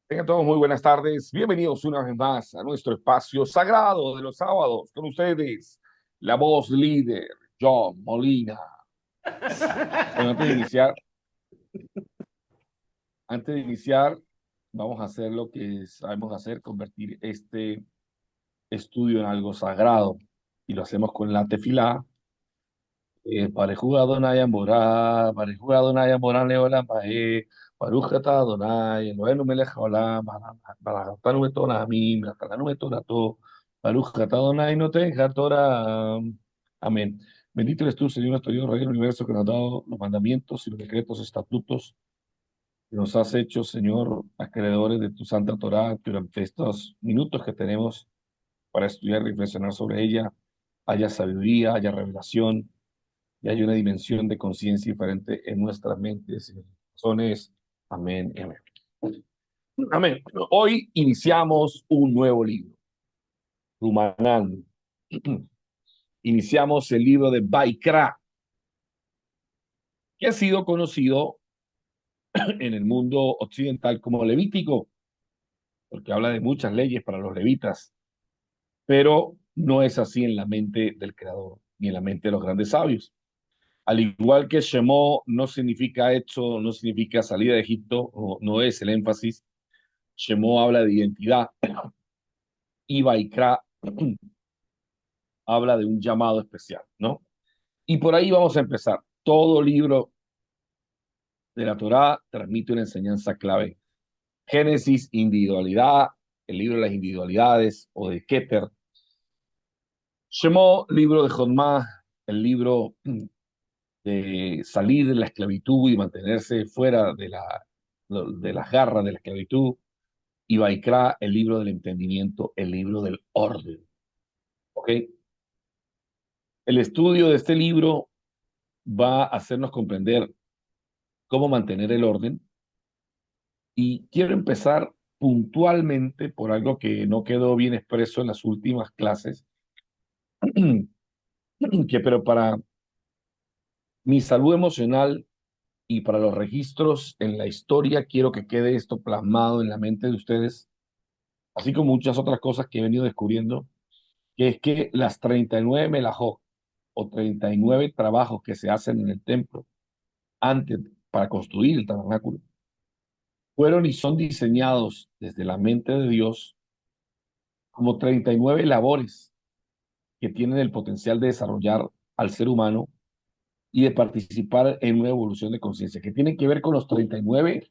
Tengan todos muy buenas tardes. Bienvenidos una vez más a nuestro espacio sagrado de los sábados. Con ustedes, la voz líder, John Molina. Bueno, antes de iniciar, vamos a hacer lo que sabemos hacer, convertir este estudio en algo sagrado. Y lo hacemos con la tefilá. Parejú Adonai Amorá, Parejú Adonai Amorá Leolam Pae, Baruch atah Adonai, Eloheinu melech haolam, Barakatanu betorah Amim, Barakatanu betorato, Baruch atah Adonai noten Torah. Amén. Bendito eres tú, Señor nuestro Dios, Rey del universo, que nos ha dado los mandamientos y los decretos, estatutos, que nos has hecho, Señor, acreedores de tu santa Torah, que durante estos minutos que tenemos para estudiar y reflexionar sobre ella, haya sabiduría, haya revelación y hay una dimensión de conciencia diferente en nuestras mentes y corazones. Amén y amén. Amén. Hoy iniciamos un nuevo libro, Rumanán. Iniciamos el libro de Baikra, que ha sido conocido en el mundo occidental como Levítico, porque habla de muchas leyes para los levitas, pero no es así en la mente del Creador, ni en la mente de los grandes sabios. Al igual que Shemó no significa hecho, no significa salida de Egipto, no es el énfasis. Shemó habla de identidad y Baikra habla de un llamado especial, ¿no? Y por ahí vamos a empezar. Todo libro de la Torá transmite una enseñanza clave. Génesis, individualidad, el libro de las individualidades o de Keter. Shemó, libro de Jodmá, el libro de salir de la esclavitud y mantenerse fuera de las garras de la esclavitud. Y Baikra, el libro del entendimiento, el libro del orden. ¿Ok? El estudio de este libro va a hacernos comprender cómo mantener el orden. Y quiero empezar puntualmente por algo que no quedó bien expreso en las últimas clases, que pero para mi salud emocional y para los registros en la historia, quiero que quede esto plasmado en la mente de ustedes, así como muchas otras cosas que he venido descubriendo, que es que las 39 melajot o 39 trabajos que se hacen en el templo antes para construir el tabernáculo fueron y son diseñados desde la mente de Dios como 39 labores que tienen el potencial de desarrollar al ser humano y de participar en una evolución de conciencia, que tienen que ver con los 39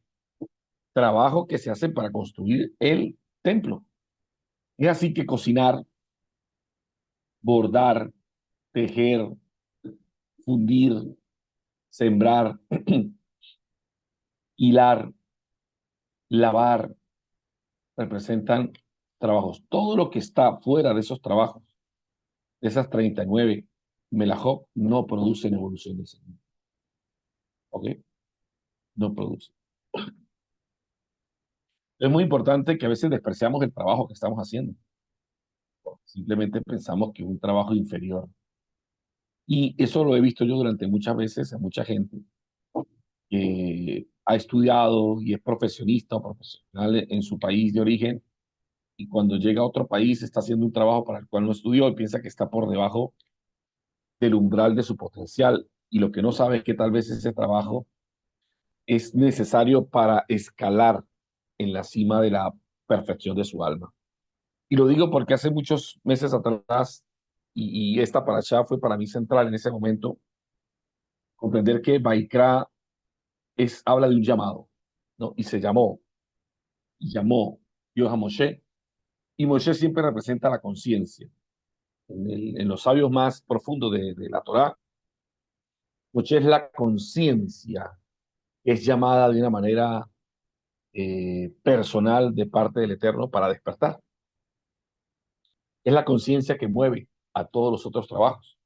trabajos que se hacen para construir el templo. Es así que cocinar, bordar, tejer, fundir, sembrar, hilar, lavar, representan trabajos. Todo lo que está fuera de esos trabajos, de esas 39 melajot, no producen evolución de ser humano. ¿Ok? No producen. Es muy importante que a veces despreciamos el trabajo que estamos haciendo. Simplemente pensamos que es un trabajo inferior. Y eso lo he visto yo durante muchas veces a mucha gente que ha estudiado y es profesionista o profesional en su país de origen y cuando llega a otro país está haciendo un trabajo para el cual no estudió y piensa que está por debajo del umbral de su potencial. Y lo que no sabe es que tal vez ese trabajo es necesario para escalar en la cima de la perfección de su alma. Y lo digo porque hace muchos meses atrás, y esta paracha fue para mí central en ese momento, comprender que Baikra habla de un llamado, ¿no? Y se llamó Dios a Moshe, y Moshe siempre representa la conciencia. En los sabios más profundos de la Torá, Moshe es la conciencia, que es llamada de una manera personal de parte del Eterno para despertar. Es la conciencia que mueve a todos los otros trabajos.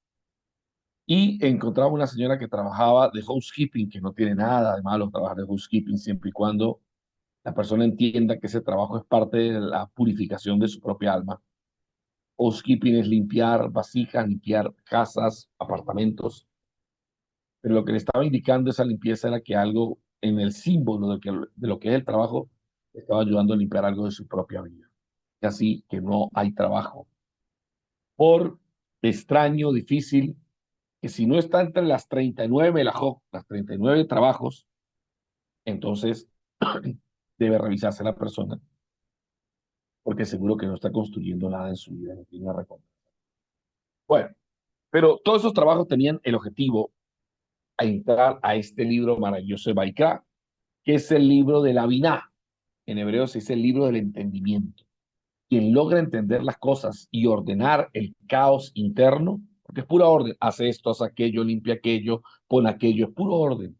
Y encontraba una señora que trabajaba de housekeeping, que no tiene nada de malo trabajar de housekeeping siempre y cuando la persona entienda que ese trabajo es parte de la purificación de su propia alma. Housekeeping es limpiar vasijas, limpiar casas, apartamentos, pero lo que le estaba indicando esa limpieza era que algo en el símbolo de lo que es el trabajo estaba ayudando a limpiar algo de su propia vida. Y así que no hay trabajo. Por extraño, difícil, que si no está entre las 39 melajot, las 39 trabajos, entonces debe revisarse la persona, porque seguro que no está construyendo nada en su vida, no tiene una recompensa. Bueno, pero todos esos trabajos tenían el objetivo a entrar a este libro maravilloso de Baikra, que es el libro de la Biná. En hebreo se dice el libro del entendimiento. Quien logra entender las cosas y ordenar el caos interno, porque es pura orden, hace esto, hace aquello, limpia aquello, pone aquello, es puro orden.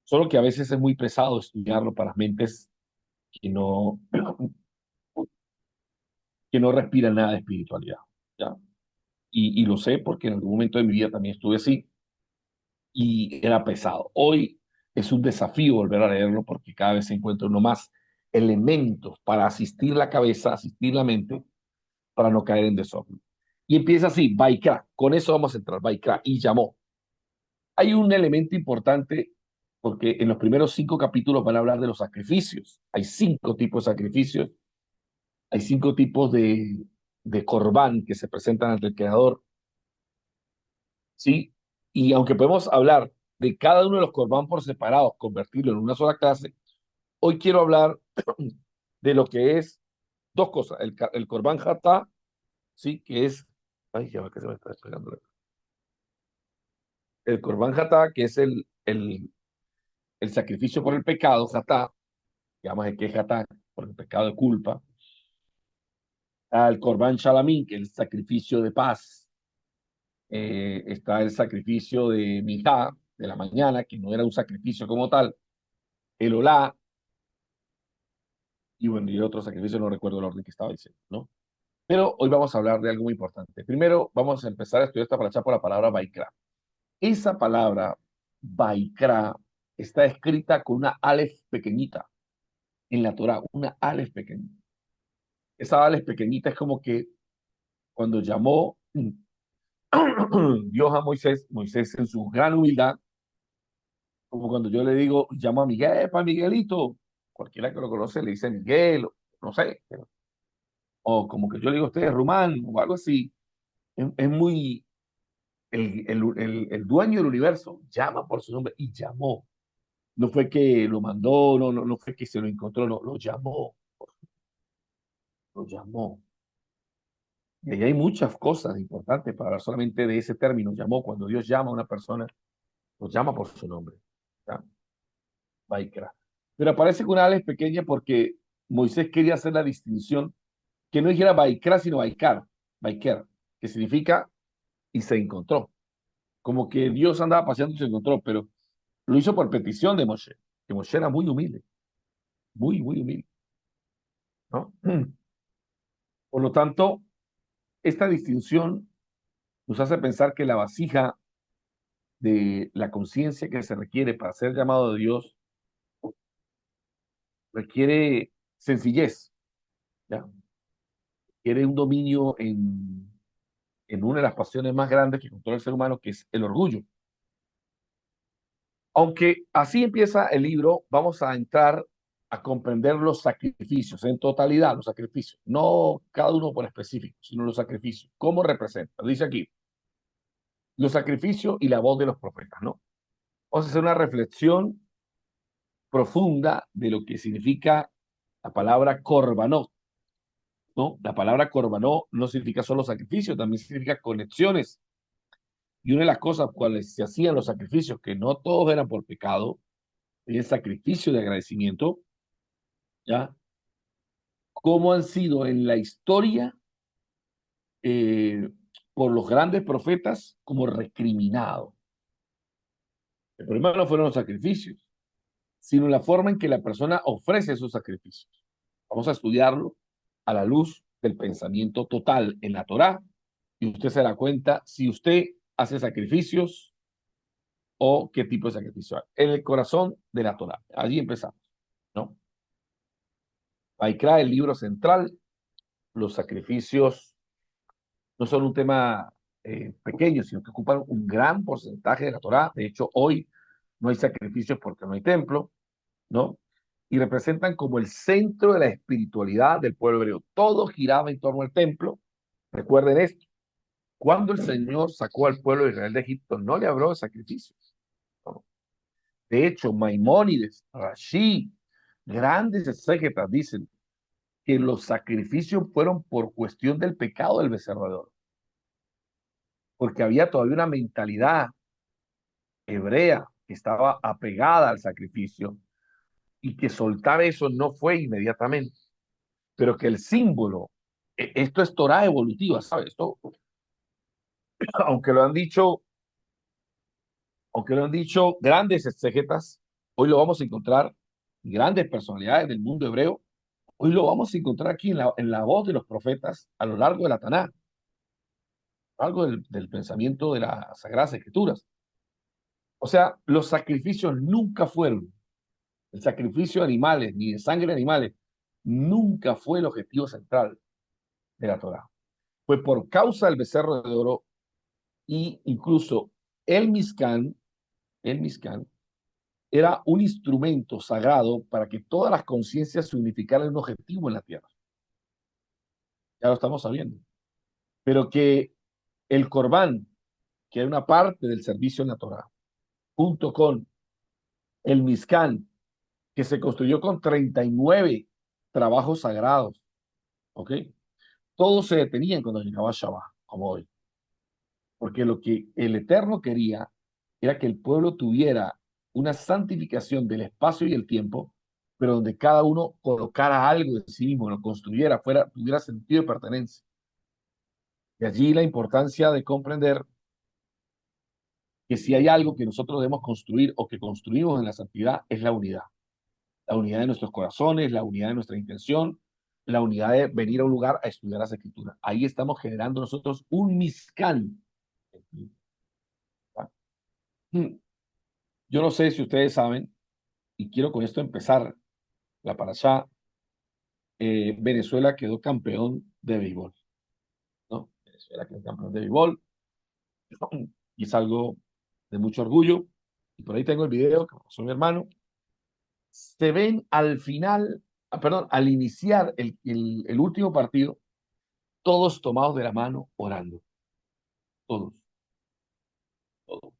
Solo que a veces es muy pesado estudiarlo para mentes que no, que no respiran nada de espiritualidad, ¿ya? Y lo sé porque en algún momento de mi vida también estuve así y era pesado. Hoy es un desafío volver a leerlo porque cada vez se encuentra uno más elementos para asistir la cabeza, asistir la mente, para no caer en desorden. Y empieza así, Baikra, con eso vamos a entrar, Baikra, y llamó. Hay un elemento importante porque en los primeros 5 capítulos van a hablar de los sacrificios. Hay 5 tipos de sacrificios, hay 5 tipos de corbán que se presentan ante el Creador, ¿sí? Y aunque podemos hablar de cada uno de los corbán por separado, convertirlo en una sola clase, hoy quiero hablar de lo que es dos cosas. El corbán hatá, ¿sí? Que es, ay, ya va que se me está despegando. El corbán hatá, que es el sacrificio por el pecado, hatá, digamos que es hatá, por el pecado de culpa. Al corbán shalamín, que es el sacrificio de paz. Está el sacrificio de Mijá, de la mañana, que no era un sacrificio como tal. El olá, y bueno, y otro sacrificio, no recuerdo el orden que estaba diciendo, ¿no? Pero hoy vamos a hablar de algo muy importante. Primero, vamos a empezar a estudiar esta paracha por la palabra Baikra. Esa palabra, Baikra, está escrita con una alef pequeñita en la Torá, una alef pequeñita. Esa alef pequeñita es como que cuando llamó Dios a Moisés, Moisés en su gran humildad, como cuando yo le digo, llamo a Miguel, para Miguelito, cualquiera que lo conoce le dice Miguel, o no sé, o como que yo le digo a usted, Rumán, o algo así. Es muy, el dueño del universo llama por su nombre y llamó. No fue que lo mandó, no fue que se lo encontró, no, lo llamó, lo llamó. Y ahí hay muchas cosas importantes para hablar solamente de ese término, llamó. Cuando Dios llama a una persona, lo llama por su nombre. ¿Ya? Baikra. Pero aparece con una ala pequeña porque Moisés quería hacer la distinción, que no dijera Baikra, sino Baikar, Baiker, que significa y se encontró. Como que Dios andaba paseando y se encontró, pero lo hizo por petición de Moshe, que Moshe era muy humilde, muy, muy humilde, ¿no? Por lo tanto, esta distinción nos hace pensar que la vasija de la conciencia que se requiere para ser llamado de Dios requiere sencillez, ¿ya? Requiere un dominio en una de las pasiones más grandes que controla el ser humano, que es el orgullo. Aunque así empieza el libro, vamos a entrar a comprender los sacrificios, en totalidad los sacrificios, no cada uno por específico, sino los sacrificios. ¿Cómo representa? Dice aquí, los sacrificios y la voz de los profetas, ¿no? Vamos a hacer una reflexión profunda de lo que significa la palabra korbanot, ¿no? La palabra korbanot no significa solo sacrificio, también significa conexiones. Y una de las cosas cuales se hacían los sacrificios, que no todos eran por pecado, es el sacrificio de agradecimiento, ¿ya? Cómo han sido en la historia eh, por los grandes profetas como recriminados. El problema no fueron los sacrificios, sino la forma en que la persona ofrece esos sacrificios. Vamos a estudiarlo a la luz del pensamiento total en la Torá y usted se da cuenta si usted hace sacrificios o qué tipo de sacrificio hay. En el corazón de la Torá. Allí empezamos, ¿no? Vaikra, el libro central, los sacrificios no son un tema pequeño, sino que ocupan un gran porcentaje de la Torá. De hecho, hoy no hay sacrificios porque no hay templo, ¿no? y representan como el centro de la espiritualidad del pueblo hebreo. Todo giraba en torno al templo. Recuerden esto, cuando el Señor sacó al pueblo de Israel de Egipto, no le habló de sacrificios. No. De hecho, Maimónides, Rashi, grandes exégetas dicen que los sacrificios fueron por cuestión del pecado del becerro de oro, porque había todavía una mentalidad hebrea que estaba apegada al sacrificio y que soltar eso no fue inmediatamente, pero que el símbolo, esto es Torah evolutiva, ¿sabes? Esto, aunque lo han dicho, aunque lo han dicho grandes exegetas, hoy lo vamos a encontrar, grandes personalidades del mundo hebreo, hoy lo vamos a encontrar aquí en la voz de los profetas a lo largo de la Taná, algo del pensamiento de las Sagradas Escrituras. O sea, los sacrificios nunca fueron, el sacrificio de animales, ni de sangre de animales, nunca fue el objetivo central de la Torá. Fue por causa del becerro de oro y incluso el el Mizcán, era un instrumento sagrado para que todas las conciencias se unificaran en un objetivo en la tierra. Ya lo estamos sabiendo. Pero que el Corbán, que era una parte del servicio en la Torá, junto con el Mizcán, que se construyó con 39 trabajos sagrados, ¿ok? Todos se detenían cuando llegaba Shabbat, como hoy. Porque lo que el Eterno quería era que el pueblo tuviera una santificación del espacio y el tiempo, pero donde cada uno colocara algo de sí mismo, lo construyera, tuviera sentido de pertenencia. Y allí la importancia de comprender que si hay algo que nosotros debemos construir o que construimos en la santidad es la unidad. La unidad de nuestros corazones, la unidad de nuestra intención, la unidad de venir a un lugar a estudiar las escrituras. Ahí estamos generando nosotros un miscán. Yo no sé si ustedes saben, y quiero con esto empezar la parashá. Venezuela quedó campeón de béisbol, ¿no? Venezuela quedó campeón de béisbol y es algo de mucho orgullo. Y por ahí tengo el video que pasó mi hermano. Se ven al final, perdón, al iniciar el último partido, todos tomados de la mano orando, todos, todos,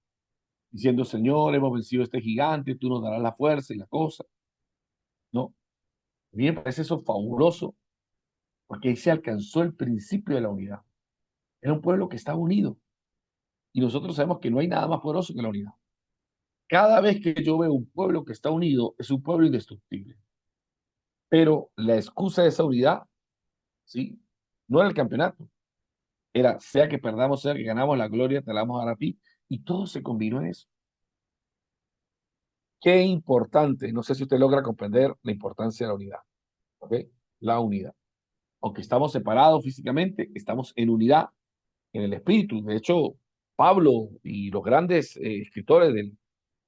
diciendo, Señor, hemos vencido a este gigante, tú nos darás la fuerza y la cosa, ¿no? A mí me parece eso fabuloso, porque ahí se alcanzó el principio de la unidad. Era un pueblo que estaba unido. Y nosotros sabemos que no hay nada más poderoso que la unidad. Cada vez que yo veo un pueblo que está unido, es un pueblo indestructible. Pero la excusa de esa unidad, ¿sí? No era el campeonato. Era, sea que perdamos, sea que ganamos, la gloria te la vamos a dar a ti. Y todo se combinó en eso. Qué importante. No sé si usted logra comprender la importancia de la unidad. ¿Ok? La unidad. Aunque estamos separados físicamente, estamos en unidad en el espíritu. De hecho, Pablo y los grandes escritores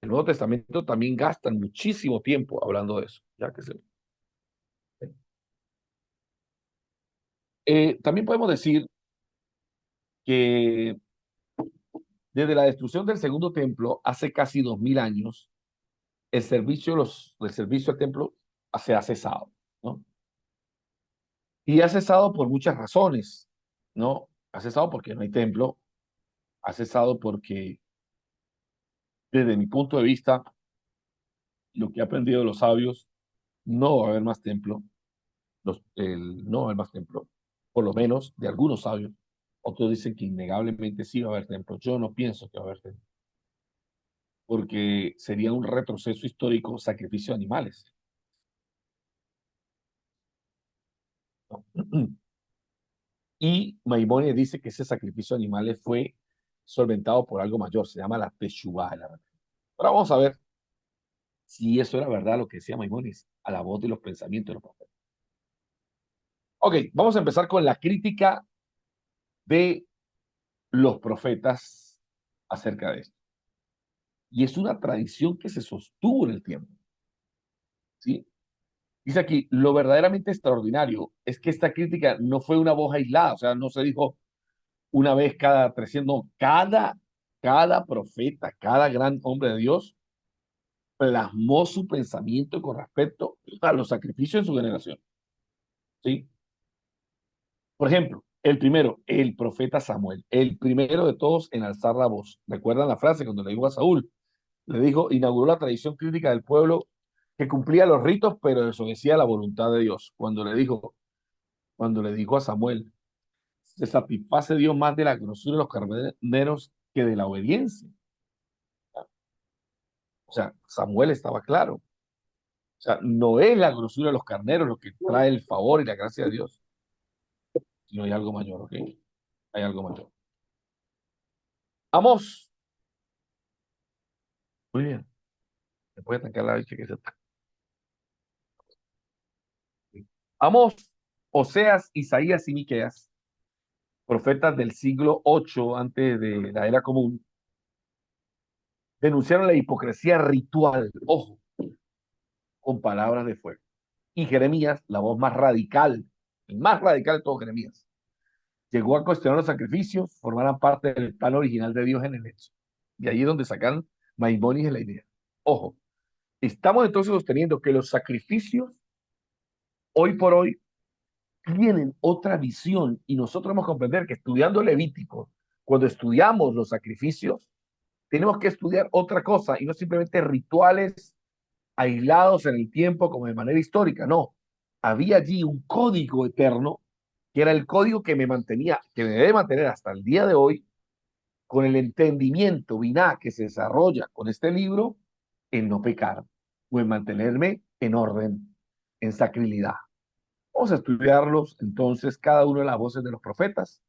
el Nuevo Testamento también gastan muchísimo tiempo hablando de eso, ya que también podemos decir que desde la destrucción del segundo templo, hace casi 2000 años, el servicio al templo se ha cesado, ¿no? Y ha cesado por muchas razones, ¿no? Ha cesado porque no hay templo, ha cesado porque, desde mi punto de vista, lo que he aprendido de los sabios, no va a haber más templo, no va a haber más templo, por lo menos de algunos sabios. Otros dicen que innegablemente sí va a haber templo. Yo no pienso que va a haber templo, porque sería un retroceso histórico, sacrificio de animales, ¿no? Y Maimónides dice que ese sacrificio de animales fue solventado por algo mayor, se llama la Teshuvá. Ahora vamos a ver si eso era verdad lo que decía Maimónides, a la voz de los pensamientos de los profetas. Ok, vamos a empezar con la crítica de los profetas acerca de esto. Y es una tradición que se sostuvo en el tiempo, ¿sí? Dice aquí, lo verdaderamente extraordinario es que esta crítica no fue una voz aislada, o sea, no se dijo una vez cada 300, no, cada profeta, cada gran hombre de Dios plasmó su pensamiento con respecto a los sacrificios de su generación. ¿Sí? Por ejemplo, el primero, el profeta Samuel, el primero de todos en alzar la voz. ¿Recuerdan la frase cuando le dijo a Saúl? Le dijo, inauguró la tradición crítica del pueblo que cumplía los ritos, pero desobedecía la voluntad de Dios. Cuando le dijo a Samuel, se satisface Dios más de la grosura de los carneros que de la obediencia. O sea, Samuel estaba claro. O sea, no es la grosura de los carneros lo que trae el favor y la gracia de Dios, sino hay algo mayor, ¿ok? Hay algo mayor. Amós. Muy bien. Se puede atacar la leche que se ataca. Amós, Oseas, Isaías y Miqueas, profetas del siglo 8 antes de la era común, denunciaron la hipocresía ritual, ojo, con palabras de fuego. Y Jeremías, la voz más radical, el más radical de todos Jeremías, llegó a cuestionar los sacrificios, formaran parte del plan original de Dios en el hecho. Y ahí es donde sacan Maimónides la idea. Ojo, estamos entonces sosteniendo que los sacrificios, hoy por hoy, tienen otra visión y nosotros debemos comprender que estudiando Levítico, cuando estudiamos los sacrificios, tenemos que estudiar otra cosa y no simplemente rituales aislados en el tiempo como de manera histórica, no. Había allí un código eterno que era el código que me mantenía, que me debe mantener hasta el día de hoy, con el entendimiento biná que se desarrolla con este libro, en no pecar o en mantenerme en orden, en sacralidad. Vamos a estudiarlos entonces cada uno de las voces de los profetas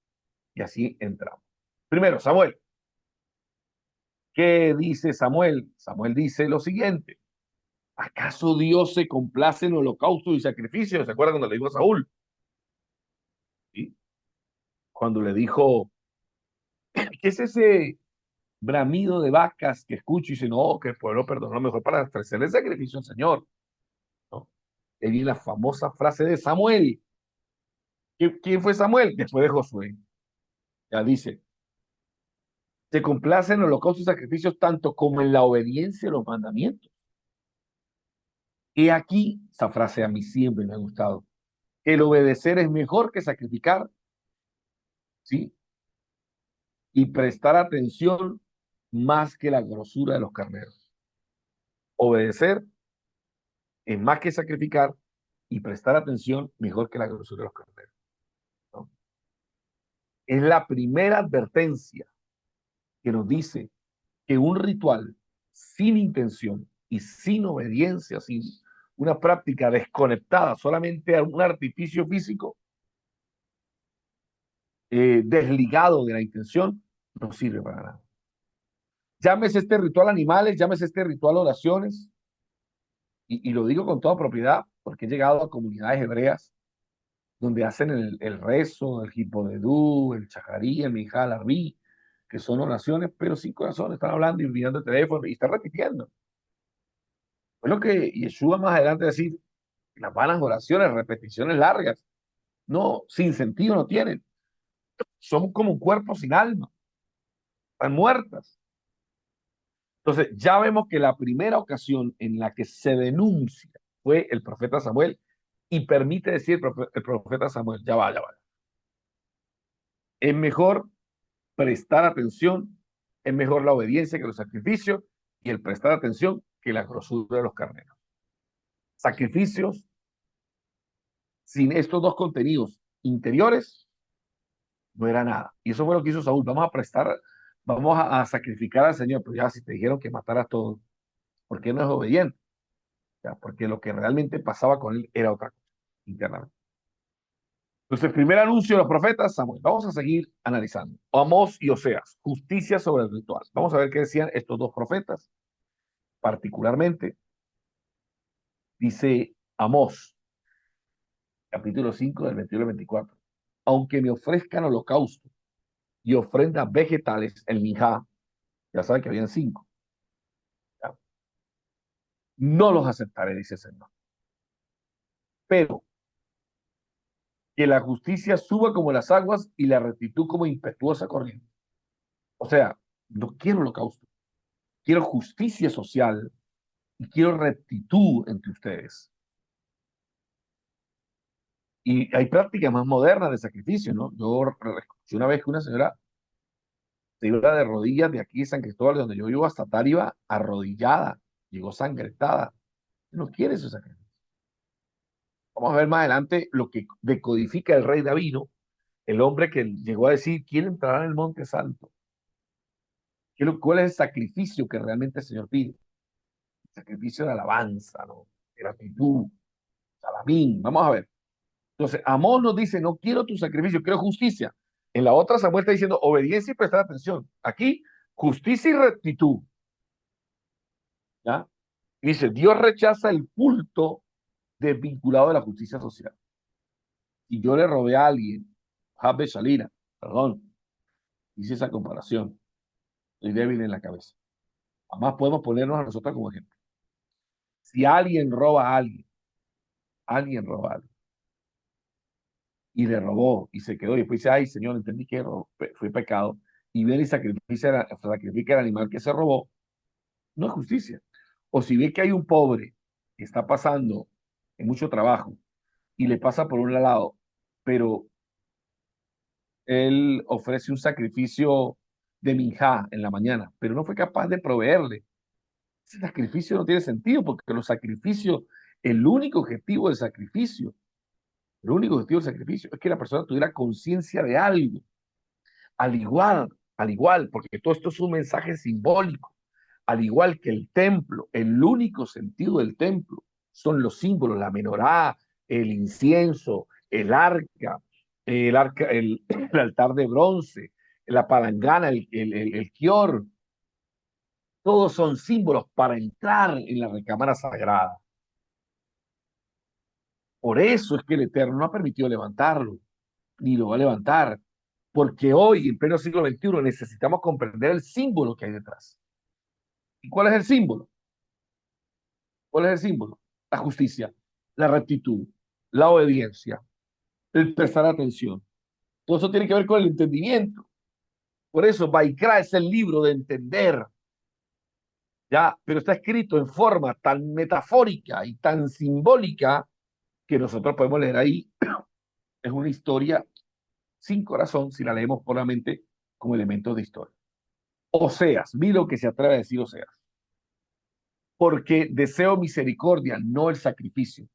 y así entramos. Primero, Samuel. ¿Qué dice Samuel? Samuel dice lo siguiente. ¿Acaso Dios se complace en holocausto y sacrificio? ¿Se acuerdan cuando le dijo a Saúl? ¿Sí? Cuando le dijo, ¿qué es ese bramido de vacas que escucho? Y dice, no, que el pueblo perdonó mejor para ofrecer el sacrificio al Señor. ¿No? Y viene la famosa frase de Samuel. ¿Quién fue Samuel? Después de Josué. Ya dice, se complace en holocaustos y sacrificios tanto como en la obediencia a los mandamientos. Y aquí, esa frase a mí siempre me ha gustado. El obedecer es mejor que sacrificar, ¿sí? Y prestar atención más que la grosura de los carneros. Obedecer es más que sacrificar y prestar atención mejor que la grosura de los carneros, ¿no? Es la primera advertencia que nos dice que un ritual sin intención y sin obediencia, sin una práctica desconectada solamente a un artificio físico, desligado de la intención, no sirve para nada. Llámese este ritual animales, llámese este ritual oraciones, y lo digo con toda propiedad porque he llegado a comunidades hebreas donde hacen el rezo, el hipodedú, el chajarí, el minjal arbí, que son oraciones, pero sin corazón, están hablando y mirando el teléfono y están repitiendo. Es lo que Yeshua más adelante decir, las vanas oraciones, repeticiones largas, no, sin sentido no tienen. Son como un cuerpo sin alma, están muertas. Entonces, ya vemos que la primera ocasión en la que se denuncia fue el profeta Samuel y permite decir el profeta Samuel, ya va. Es mejor prestar atención, es mejor la obediencia que los sacrificios y el prestar atención que la grosura de los carneros. Sacrificios sin estos dos contenidos interiores no era nada. Y eso fue lo que hizo Saúl. Vamos a sacrificar al Señor, pero ya si te dijeron que mataras todo, ¿por qué no es obediente? Ya, porque lo que realmente pasaba con él era otra cosa, internamente. Entonces, el primer anuncio de los profetas, Samuel. Vamos a seguir analizando. Amós y Oseas, justicia sobre el ritual. Vamos a ver qué decían estos dos profetas. Particularmente, dice Amós, capítulo 5 del 21 al 24. Aunque me ofrezcan holocausto y ofrendas vegetales, el minjá, ya saben que habían cinco, ¿ya? No los aceptaré, dice el Señor. Pero que la justicia suba como las aguas y la rectitud como impetuosa corriente. O sea, no quiero holocausto, quiero justicia social y quiero rectitud entre ustedes. Y hay prácticas más modernas de sacrificio, ¿no? Yo escuché una vez que una señora se iba de rodillas de aquí de San Cristóbal, de donde yo vivo, hasta Táriba, arrodillada, llegó sangrentada. No quiere su sacrificio. Vamos a ver más adelante lo que decodifica el rey David, ¿no? El hombre que llegó a decir, quiere entrar en el monte santo. ¿Cuál es el sacrificio que realmente el Señor pide? El sacrificio de alabanza, ¿no? De gratitud, salamín. Vamos a ver. Entonces, Amós nos dice, no quiero tu sacrificio, quiero justicia. En la otra Samuel está diciendo obediencia y prestar atención. Aquí, justicia y rectitud. ¿Ya? Y dice, Dios rechaza el culto desvinculado de la justicia social. Si yo le robé a alguien, Jabbe Shalina, perdón, hice esa comparación, estoy débil en la cabeza. Además podemos ponernos a nosotros como ejemplo. Si alguien roba a alguien, y le robó y se quedó, y después dice, ay, Señor, entendí que fue pecado, y viene y sacrifica el animal que se robó, no es justicia. O si ve que hay un pobre que está pasando en mucho trabajo y le pasa por un lado, pero él ofrece un sacrificio de minjá en la mañana, pero no fue capaz de proveerle. Ese sacrificio no tiene sentido porque los sacrificios, el único objetivo del sacrificio, el único objetivo del sacrificio es que la persona tuviera conciencia de algo, al igual, porque todo esto es un mensaje simbólico, al igual que el templo, el único sentido del templo son los símbolos, la menorá, el incienso, el altar de bronce, la palangana, el kior, todos son símbolos para entrar en la recámara sagrada. Por eso es que el Eterno no ha permitido levantarlo, ni lo va a levantar, porque hoy, en pleno siglo XXI, necesitamos comprender el símbolo que hay detrás. ¿Y cuál es el símbolo? ¿Cuál es el símbolo? La justicia, la rectitud, la obediencia, el prestar atención. Todo eso tiene que ver con el entendimiento. Por eso, Baikra es el libro de entender, ¿ya? Pero está escrito en forma tan metafórica y tan simbólica que nosotros podemos leer ahí. Es una historia sin corazón si la leemos puramente como elementos de historia. Oseas, vi lo que se atreve a decir Oseas. Porque deseo misericordia, no el sacrificio.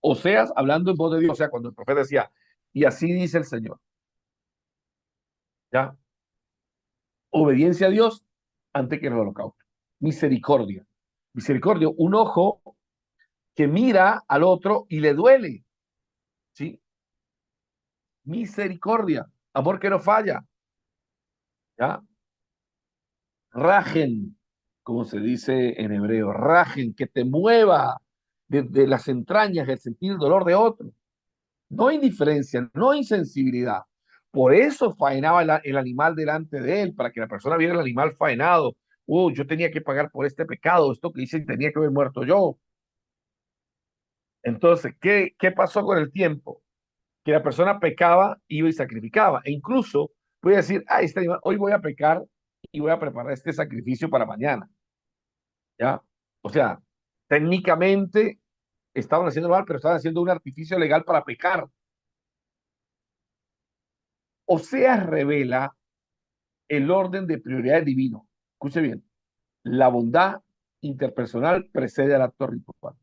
Oseas, hablando en voz de Dios, o sea, cuando el profeta decía, y así dice el Señor, ¿ya? Obediencia a Dios antes que el holocausto. Misericordia. Misericordia, un ojo que mira al otro y le duele, ¿sí? Misericordia, amor que no falla, ¿ya? Rajen, como se dice en hebreo, rajen, que te mueva desde las entrañas el sentir el dolor de otro. No indiferencia, no insensibilidad. Por eso faenaba el animal delante de él, para que la persona viera el animal faenado. Yo tenía que pagar por este pecado, esto que hice tenía que haber muerto yo. Entonces, ¿qué pasó con el tiempo? Que la persona pecaba, iba y sacrificaba. E incluso voy a decir, este animal, hoy voy a pecar y voy a preparar este sacrificio para mañana. ¿Ya? O sea, técnicamente estaban haciendo mal, pero estaban haciendo un artificio legal para pecar. O sea, revela el orden de prioridades divino. Escuche bien, la bondad interpersonal precede al acto ritual.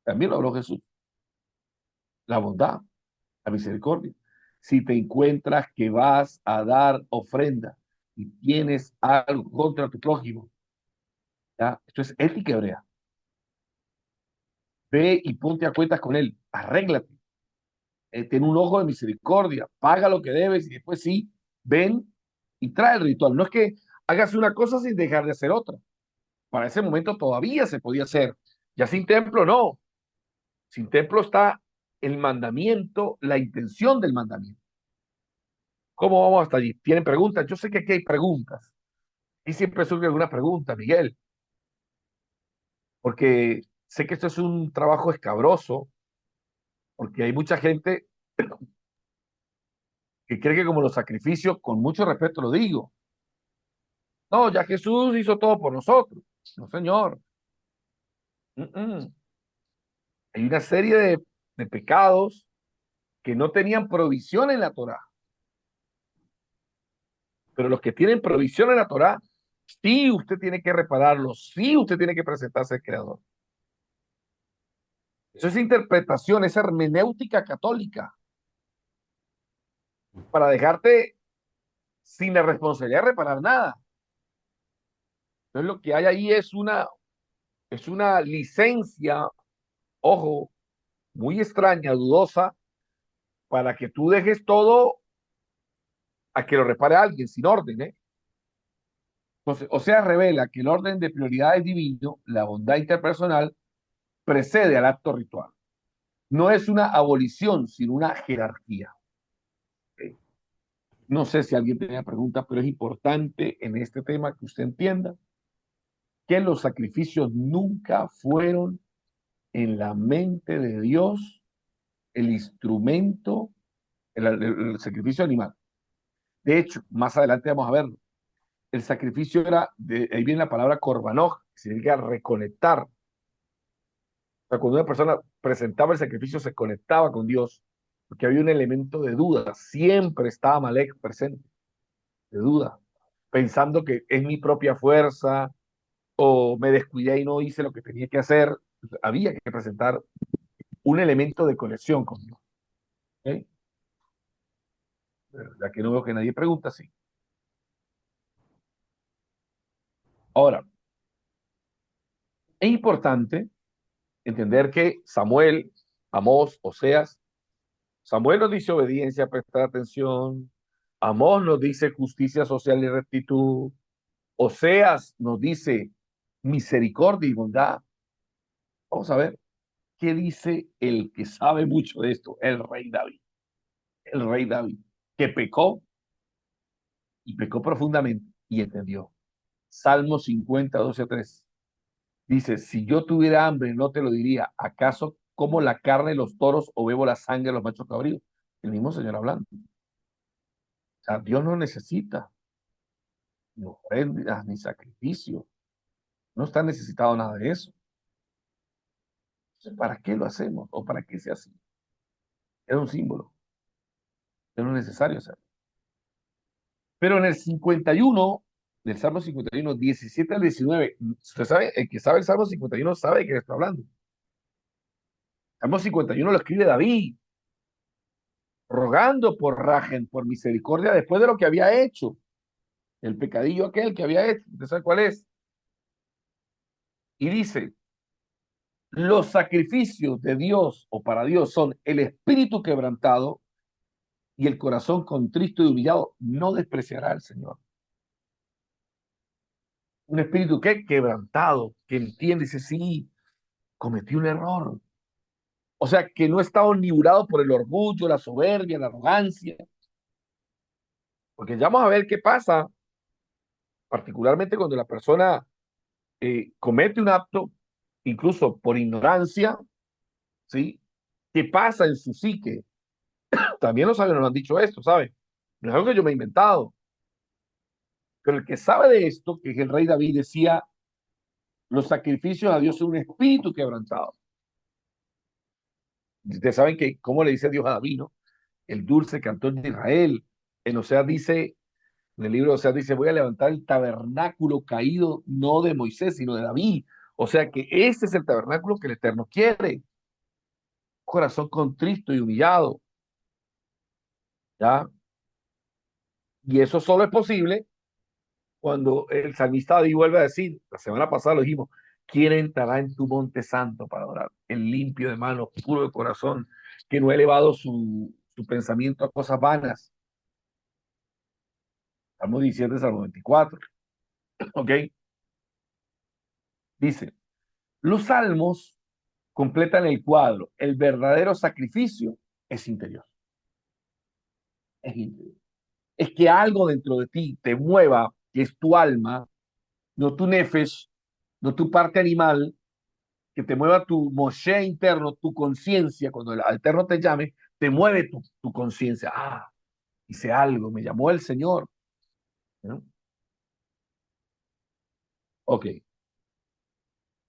También lo habló Jesús. La bondad, la misericordia. Si te encuentras que vas a dar ofrenda y tienes algo contra tu prójimo, ¿ya? Esto es ética hebrea. Ve y ponte a cuentas con él, arréglate, ten un ojo de misericordia, paga lo que debes y después sí, ven y trae el ritual. No es que hagas una cosa sin dejar de hacer otra. Para ese momento todavía se podía hacer. Ya sin templo, no. Sin templo está el mandamiento, la intención del mandamiento. ¿Cómo vamos hasta allí? ¿Tienen preguntas? Yo sé que aquí hay preguntas. Y siempre surge alguna pregunta, Miguel, porque sé que esto es un trabajo escabroso, porque hay mucha gente que cree que como los sacrificios, con mucho respeto lo digo, no, ya Jesús hizo todo por nosotros. No, señor. Mm, mm. Hay una serie de pecados que no tenían provisión en la Torá, pero los que tienen provisión en la Torá, sí usted tiene que repararlos, sí usted tiene que presentarse al Creador. Eso es interpretación, es hermenéutica católica, para dejarte sin la responsabilidad de reparar nada. Entonces lo que hay ahí es una licencia, ojo, muy extraña, dudosa, para que tú dejes todo a que lo repare alguien sin orden, ¿eh? Entonces, o sea, revela que el orden de prioridades divino, la bondad interpersonal, precede al acto ritual. No es una abolición, sino una jerarquía. ¿Ok? No sé si alguien tenía preguntas, pero es importante en este tema que usted entienda que los sacrificios nunca fueron en la mente de Dios el instrumento, el sacrificio animal. De hecho, más adelante vamos a verlo. El sacrificio era, ahí viene la palabra korbanoj, que significa reconectar. O sea, cuando una persona presentaba el sacrificio, se conectaba con Dios, porque había un elemento de duda. Siempre estaba Malek presente, de duda, pensando que es mi propia fuerza o me descuidé y no hice lo que tenía que hacer. Había que presentar un elemento de conexión con Dios. ¿Ok? Ya que no veo que nadie pregunta, sí. Ahora, es importante entender que Samuel, Amós, Oseas, Samuel nos dice obediencia, prestar atención. Amós nos dice justicia social y rectitud. Oseas nos dice misericordia y bondad. Vamos a ver qué dice el que sabe mucho de esto, el rey David. El rey David, que pecó y pecó profundamente y entendió. Salmo 50, 12 a 3. Dice, si yo tuviera hambre, no te lo diría. ¿Acaso como la carne de los toros o bebo la sangre de los machos cabríos? El mismo Señor hablando. O sea, Dios no necesita ni ofrendas ni sacrificios. No está necesitado nada de eso. Entonces, ¿para qué lo hacemos? ¿O para qué se hace? Era un símbolo. Era no necesario hacerlo. Pero en el 51, del Salmo 51, 17 al 19, usted sabe, el que sabe el Salmo 51 sabe de qué le está hablando. El Salmo 51 lo escribe David, rogando por Rajen, por misericordia, después de lo que había hecho, el pecadillo aquel que había hecho. ¿Usted sabe cuál es? Y dice, los sacrificios de Dios o para Dios son el espíritu quebrantado y el corazón contristo y humillado. No despreciará al Señor. Un espíritu que quebrantado, que entiende, dice, sí, cometí un error. O sea, que no está omnibulado por el orgullo, la soberbia, la arrogancia. Porque ya vamos a ver qué pasa, particularmente cuando la persona comete un acto, incluso por ignorancia, ¿sí? ¿Qué pasa en su psique? También los sabios nos han dicho esto, ¿sabe? No es algo que yo me he inventado. Pero el que sabe de esto, que es el rey David, decía, los sacrificios a Dios son un espíritu quebrantado. Ustedes saben que, ¿cómo le dice Dios a David, no? El dulce cantor de Israel. En Oseas dice, en el libro de Oseas dice, voy a levantar el tabernáculo caído, no de Moisés, sino de David. O sea que ese es el tabernáculo que el Eterno quiere. Corazón contristo y humillado, ¿ya? Y eso solo es posible cuando el salmista David vuelve a decir, la semana pasada lo dijimos, ¿quién entrará en tu monte santo para adorar? El limpio de manos, puro de corazón, que no ha elevado su pensamiento a cosas vanas. Salmo 17, Salmo 24. ¿Ok? Dice, los salmos completan el cuadro. El verdadero sacrificio es interior. Es interior. Es que algo dentro de ti te mueva, que es tu alma, no tu nefesh, no tu parte animal, que te mueva tu Moshe interno, tu conciencia, cuando el Eterno te llame, te mueve tu conciencia. Ah, hice algo, me llamó el Señor. ¿No? Ok,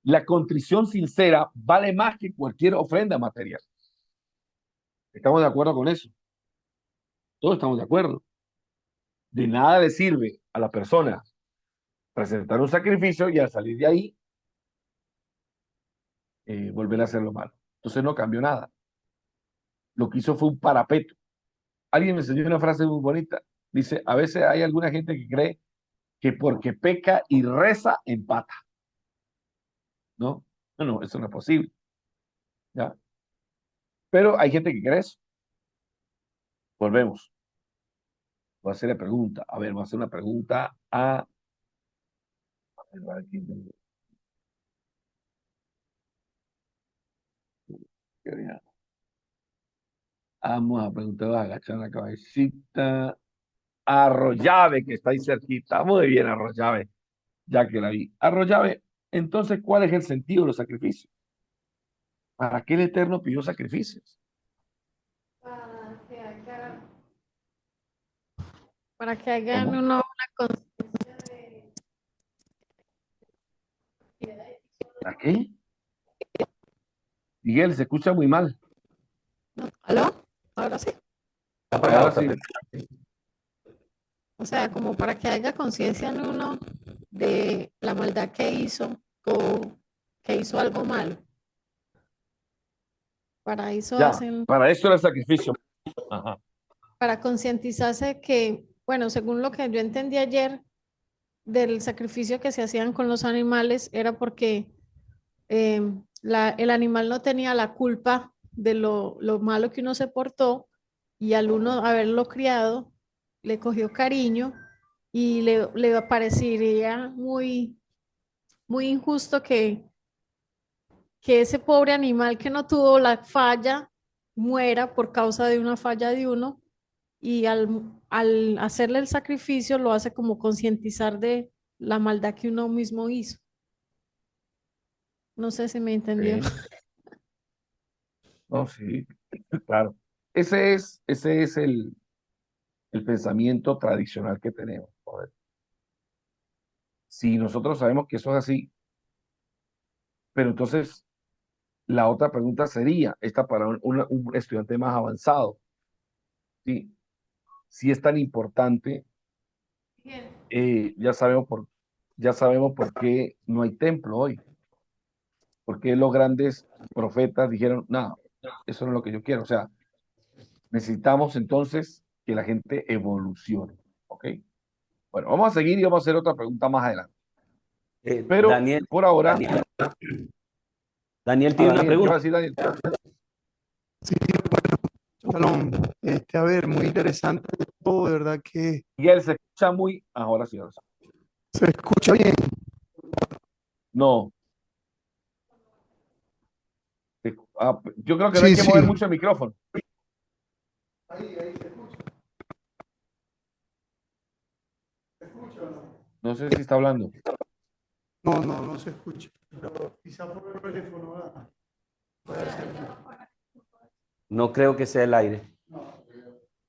La contrición sincera vale más que cualquier ofrenda material. ¿Estamos de acuerdo con eso? Todos estamos de acuerdo. De nada le sirve a la persona presentar un sacrificio y al salir de ahí volver a hacer lo malo. Entonces no cambió nada. Lo que hizo fue un parapeto. Alguien me enseñó una frase muy bonita. Dice, a veces hay alguna gente que cree que porque peca y reza, empata. ¿No? No, no, eso no es posible. ¿Ya? Pero hay gente que cree eso. Volvemos. Voy a hacer la pregunta. A ver, voy a hacer una pregunta a ver, vamos a preguntar, voy a agachar la cabecita. Arroyave, que está ahí cerquita. Muy bien, Arroyave, ya que la vi. Arroyave, entonces, ¿cuál es el sentido de los sacrificios? ¿Para qué el Eterno pidió sacrificios? Para que haya, para que hagan ¿Cómo? una conciencia de... ¿Para qué? Miguel, se escucha muy mal. ¿Aló? Ahora sí. Ahora sí. O sea, como para que haya conciencia en uno de la maldad que hizo o que hizo algo malo. Para eso Ya, hacen, para eso era el sacrificio. Ajá. para concientizarse que, bueno, según lo que yo entendí ayer del sacrificio que se hacían con los animales, era porque el animal no tenía la culpa de lo malo que uno se portó y al uno haberlo criado, le cogió cariño y le parecería muy injusto que ese pobre animal que no tuvo la falla muera por causa de una falla de uno y al hacerle el sacrificio lo hace como concientizar de la maldad que uno mismo hizo. No sé si me entendió. Ok. No, sí, claro. Ese es el pensamiento tradicional que tenemos. Joder. Si nosotros sabemos que eso es así, pero entonces la otra pregunta sería, esta para un estudiante más avanzado, ¿sí? Si es tan importante, ya ya sabemos por qué no hay templo hoy, por qué los grandes profetas dijeron, no, eso no es lo que yo quiero. O sea, necesitamos entonces que la gente evolucione, ¿ok? Bueno, vamos a seguir y vamos a hacer otra pregunta más adelante. Pero Daniel, por ahora, Daniel, Daniel a tiene una Daniel, ¿qué va pregunta. a decir Daniel? Sí, Shalom. A ver, muy interesante todo, de verdad que Miguel, se escucha muy, ahora sí, ahora sí. se escucha bien. No, yo creo que no hay Sí, que sí. mover mucho el micrófono. No sé si está hablando. No, no, no se escucha. Pero quizá por el teléfono, ¿verdad? Puede ser. No creo que sea el aire. No,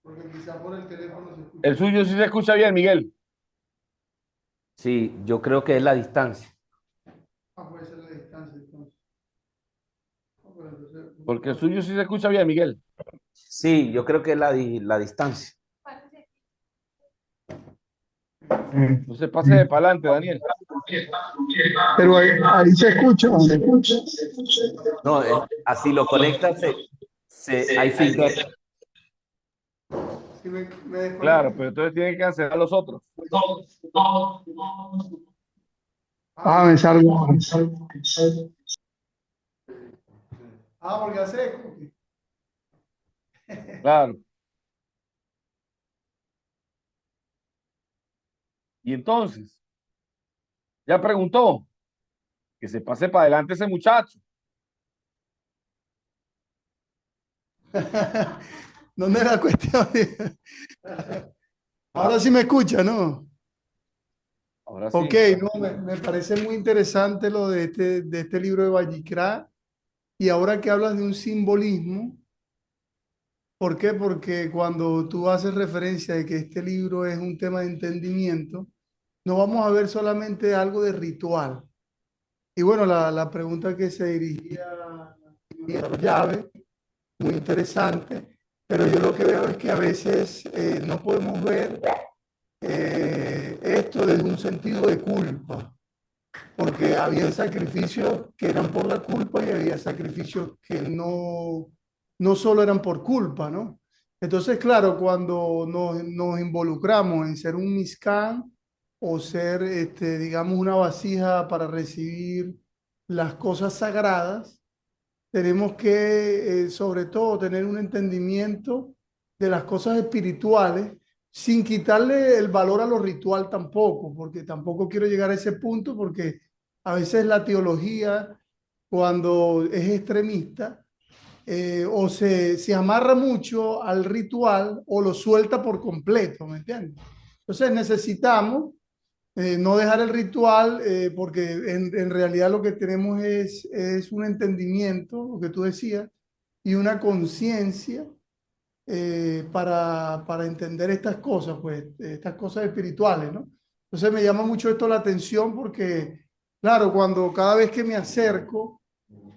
porque quizá por el teléfono se escucha. El suyo sí se escucha bien, Miguel, Sí, yo creo que es la distancia. Ah, puede ser la distancia entonces. No, pero entonces, porque el suyo sí se escucha bien, Miguel. Sí, yo creo que es la distancia. No se pase de para adelante, Daniel. Pero ahí se escucha. No, así lo conectas, hay feedback. Si me Claro, desconecto. pero entonces tienen que cancelar los otros. Ah, me salgo. Ah, porque hace eco. Claro. Y entonces, ya preguntó que se pase para adelante ese muchacho. ¿Dónde es la cuestión? Ahora sí me escucha, ¿no? Ahora Ok, sí. no, me parece muy interesante lo de este libro de Vallicrá. Y ahora que hablas de un simbolismo, ¿por qué? Porque cuando tú haces referencia de que este libro es un tema de entendimiento, no vamos a ver solamente algo de ritual, Y bueno, la pregunta que se dirigía a llave, muy interesante, pero yo lo que veo es que a veces no podemos ver esto desde un sentido de culpa, porque había sacrificios que eran por la culpa y había sacrificios que no solo eran por culpa, ¿no? Entonces, claro, cuando nos involucramos en ser un Mizcán o ser, digamos, una vasija para recibir las cosas sagradas, tenemos que, sobre todo, tener un entendimiento de las cosas espirituales, sin quitarle el valor a lo ritual tampoco, porque tampoco quiero llegar a ese punto, porque a veces la teología, cuando es extremista, o se amarra mucho al ritual o lo suelta por completo, ¿me entiendes? Entonces necesitamos no dejar el ritual, porque en realidad lo que tenemos es un entendimiento, lo que tú decías, y una conciencia para entender estas cosas, pues, estas cosas espirituales, ¿no? Entonces me llama mucho esto la atención porque, claro, cuando cada vez que me acerco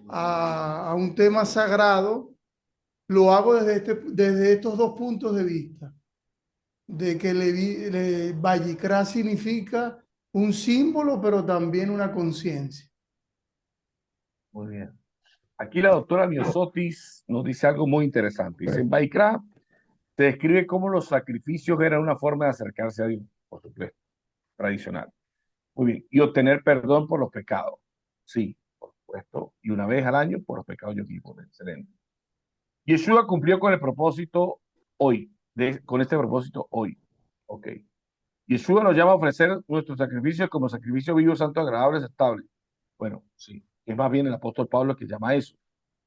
a un tema sagrado, lo hago desde estos dos puntos de vista de que Vallicrá significa un símbolo, pero también una conciencia. Muy bien. Aquí la doctora Miosotis nos dice algo muy interesante. Dice, en Baikra se describe cómo los sacrificios eran una forma de acercarse a Dios, por supuesto, tradicional. Muy bien. Y obtener perdón por los pecados. Sí, por supuesto. Y una vez al año por los pecados Yom Kippur. Excelente. Yeshua cumplió con el propósito hoy, con este propósito hoy. Ok. Yeshua nos llama a ofrecer nuestros sacrificios como sacrificio vivo, santo, agradable, aceptable. Bueno, sí. Es más bien el apóstol Pablo que llama a eso.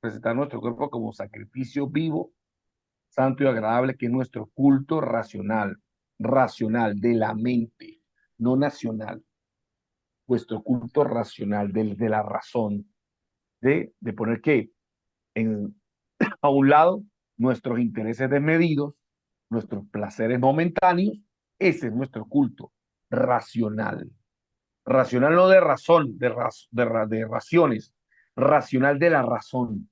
Presentar nuestro cuerpo como sacrificio vivo, santo y agradable, que es nuestro culto racional, racional, de la mente, no nacional. Nuestro culto racional, de la razón, de poner que en, a un lado nuestros intereses desmedidos, nuestros placeres momentáneos, ese es nuestro culto racional. Racional no de razón, de raciones, racional de la razón,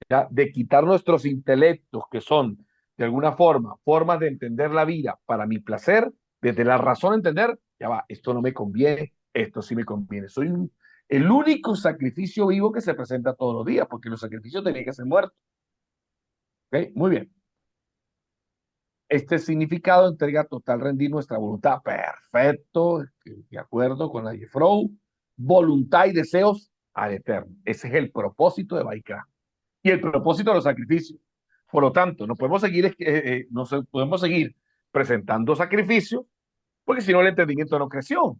¿ya? De quitar nuestros intelectos, que son de alguna forma formas de entender la vida para mi placer, desde la razón entender, ya va, esto no me conviene, esto sí me conviene. El único sacrificio vivo que se presenta todos los días, porque los sacrificios tenían que ser muertos. ¿Ok? Muy bien. Este significado entrega total rendir nuestra voluntad. Perfecto, de acuerdo con la Jefrou. Voluntad y deseos al Eterno. Ese es el propósito de Baikra. Y el propósito de los sacrificios. Por lo tanto, no podemos seguir, podemos seguir presentando sacrificios, porque si no el entendimiento no creció.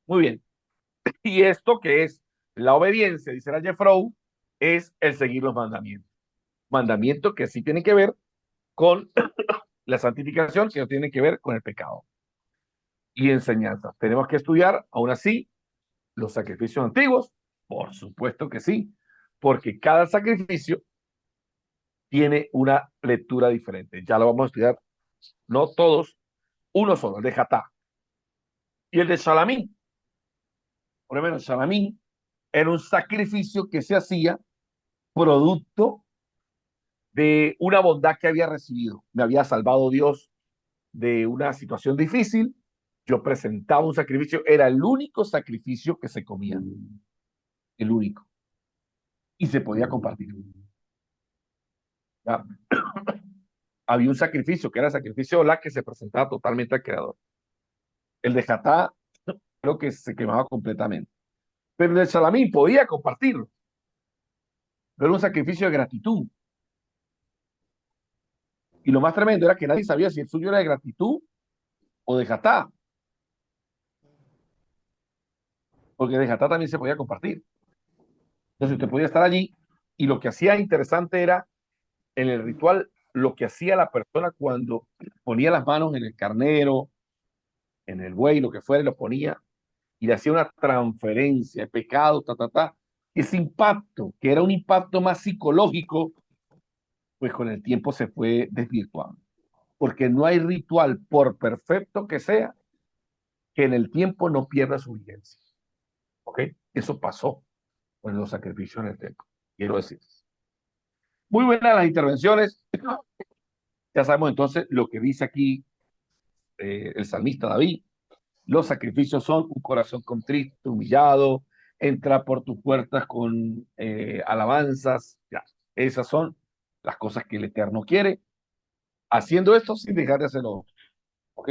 Muy bien. Y esto que es la obediencia, dice la Jefrou, es el seguir los mandamientos. Mandamientos que sí tienen que ver con la santificación, que no tiene que ver con el pecado. Y enseñanza. Tenemos que estudiar, aún así, los sacrificios antiguos, por supuesto que sí, porque cada sacrificio tiene una lectura diferente. Ya lo vamos a estudiar, no todos, uno solo, el de Jatá. Y el de Salamín, por lo menos Salamín, era un sacrificio que se hacía producto de una bondad que había recibido. Me había salvado Dios de una situación difícil, yo presentaba un sacrificio, era el único sacrificio que se comía, el único, y se podía compartir. ¿Ya? Había un sacrificio, que era el sacrificio de la que se presentaba totalmente al Creador. El de Jatá, creo que se quemaba completamente. Pero el de Salamín podía compartirlo. Pero era un sacrificio de gratitud. Y lo más tremendo era que nadie sabía si el suyo era de gratitud o de Jatá. Porque de Jatá también se podía compartir. Entonces usted podía estar allí y lo que hacía interesante era en el ritual lo que hacía la persona cuando ponía las manos en el carnero, en el buey, lo que fuera, y lo ponía y le hacía una transferencia de pecado, ese impacto, que era un impacto más psicológico, pues con el tiempo se fue desvirtuando. Porque no hay ritual, por perfecto que sea, que en el tiempo no pierda su vigencia. ¿Ok? Eso pasó con los sacrificios en el templo. Quiero decir. Muy buenas las intervenciones. Ya sabemos entonces lo que dice aquí el salmista David. Los sacrificios son un corazón contrito, humillado, entrar por tus puertas con alabanzas. Ya, esas son las cosas que el Eterno quiere. Haciendo esto sin dejar de hacerlo. ¿Ok?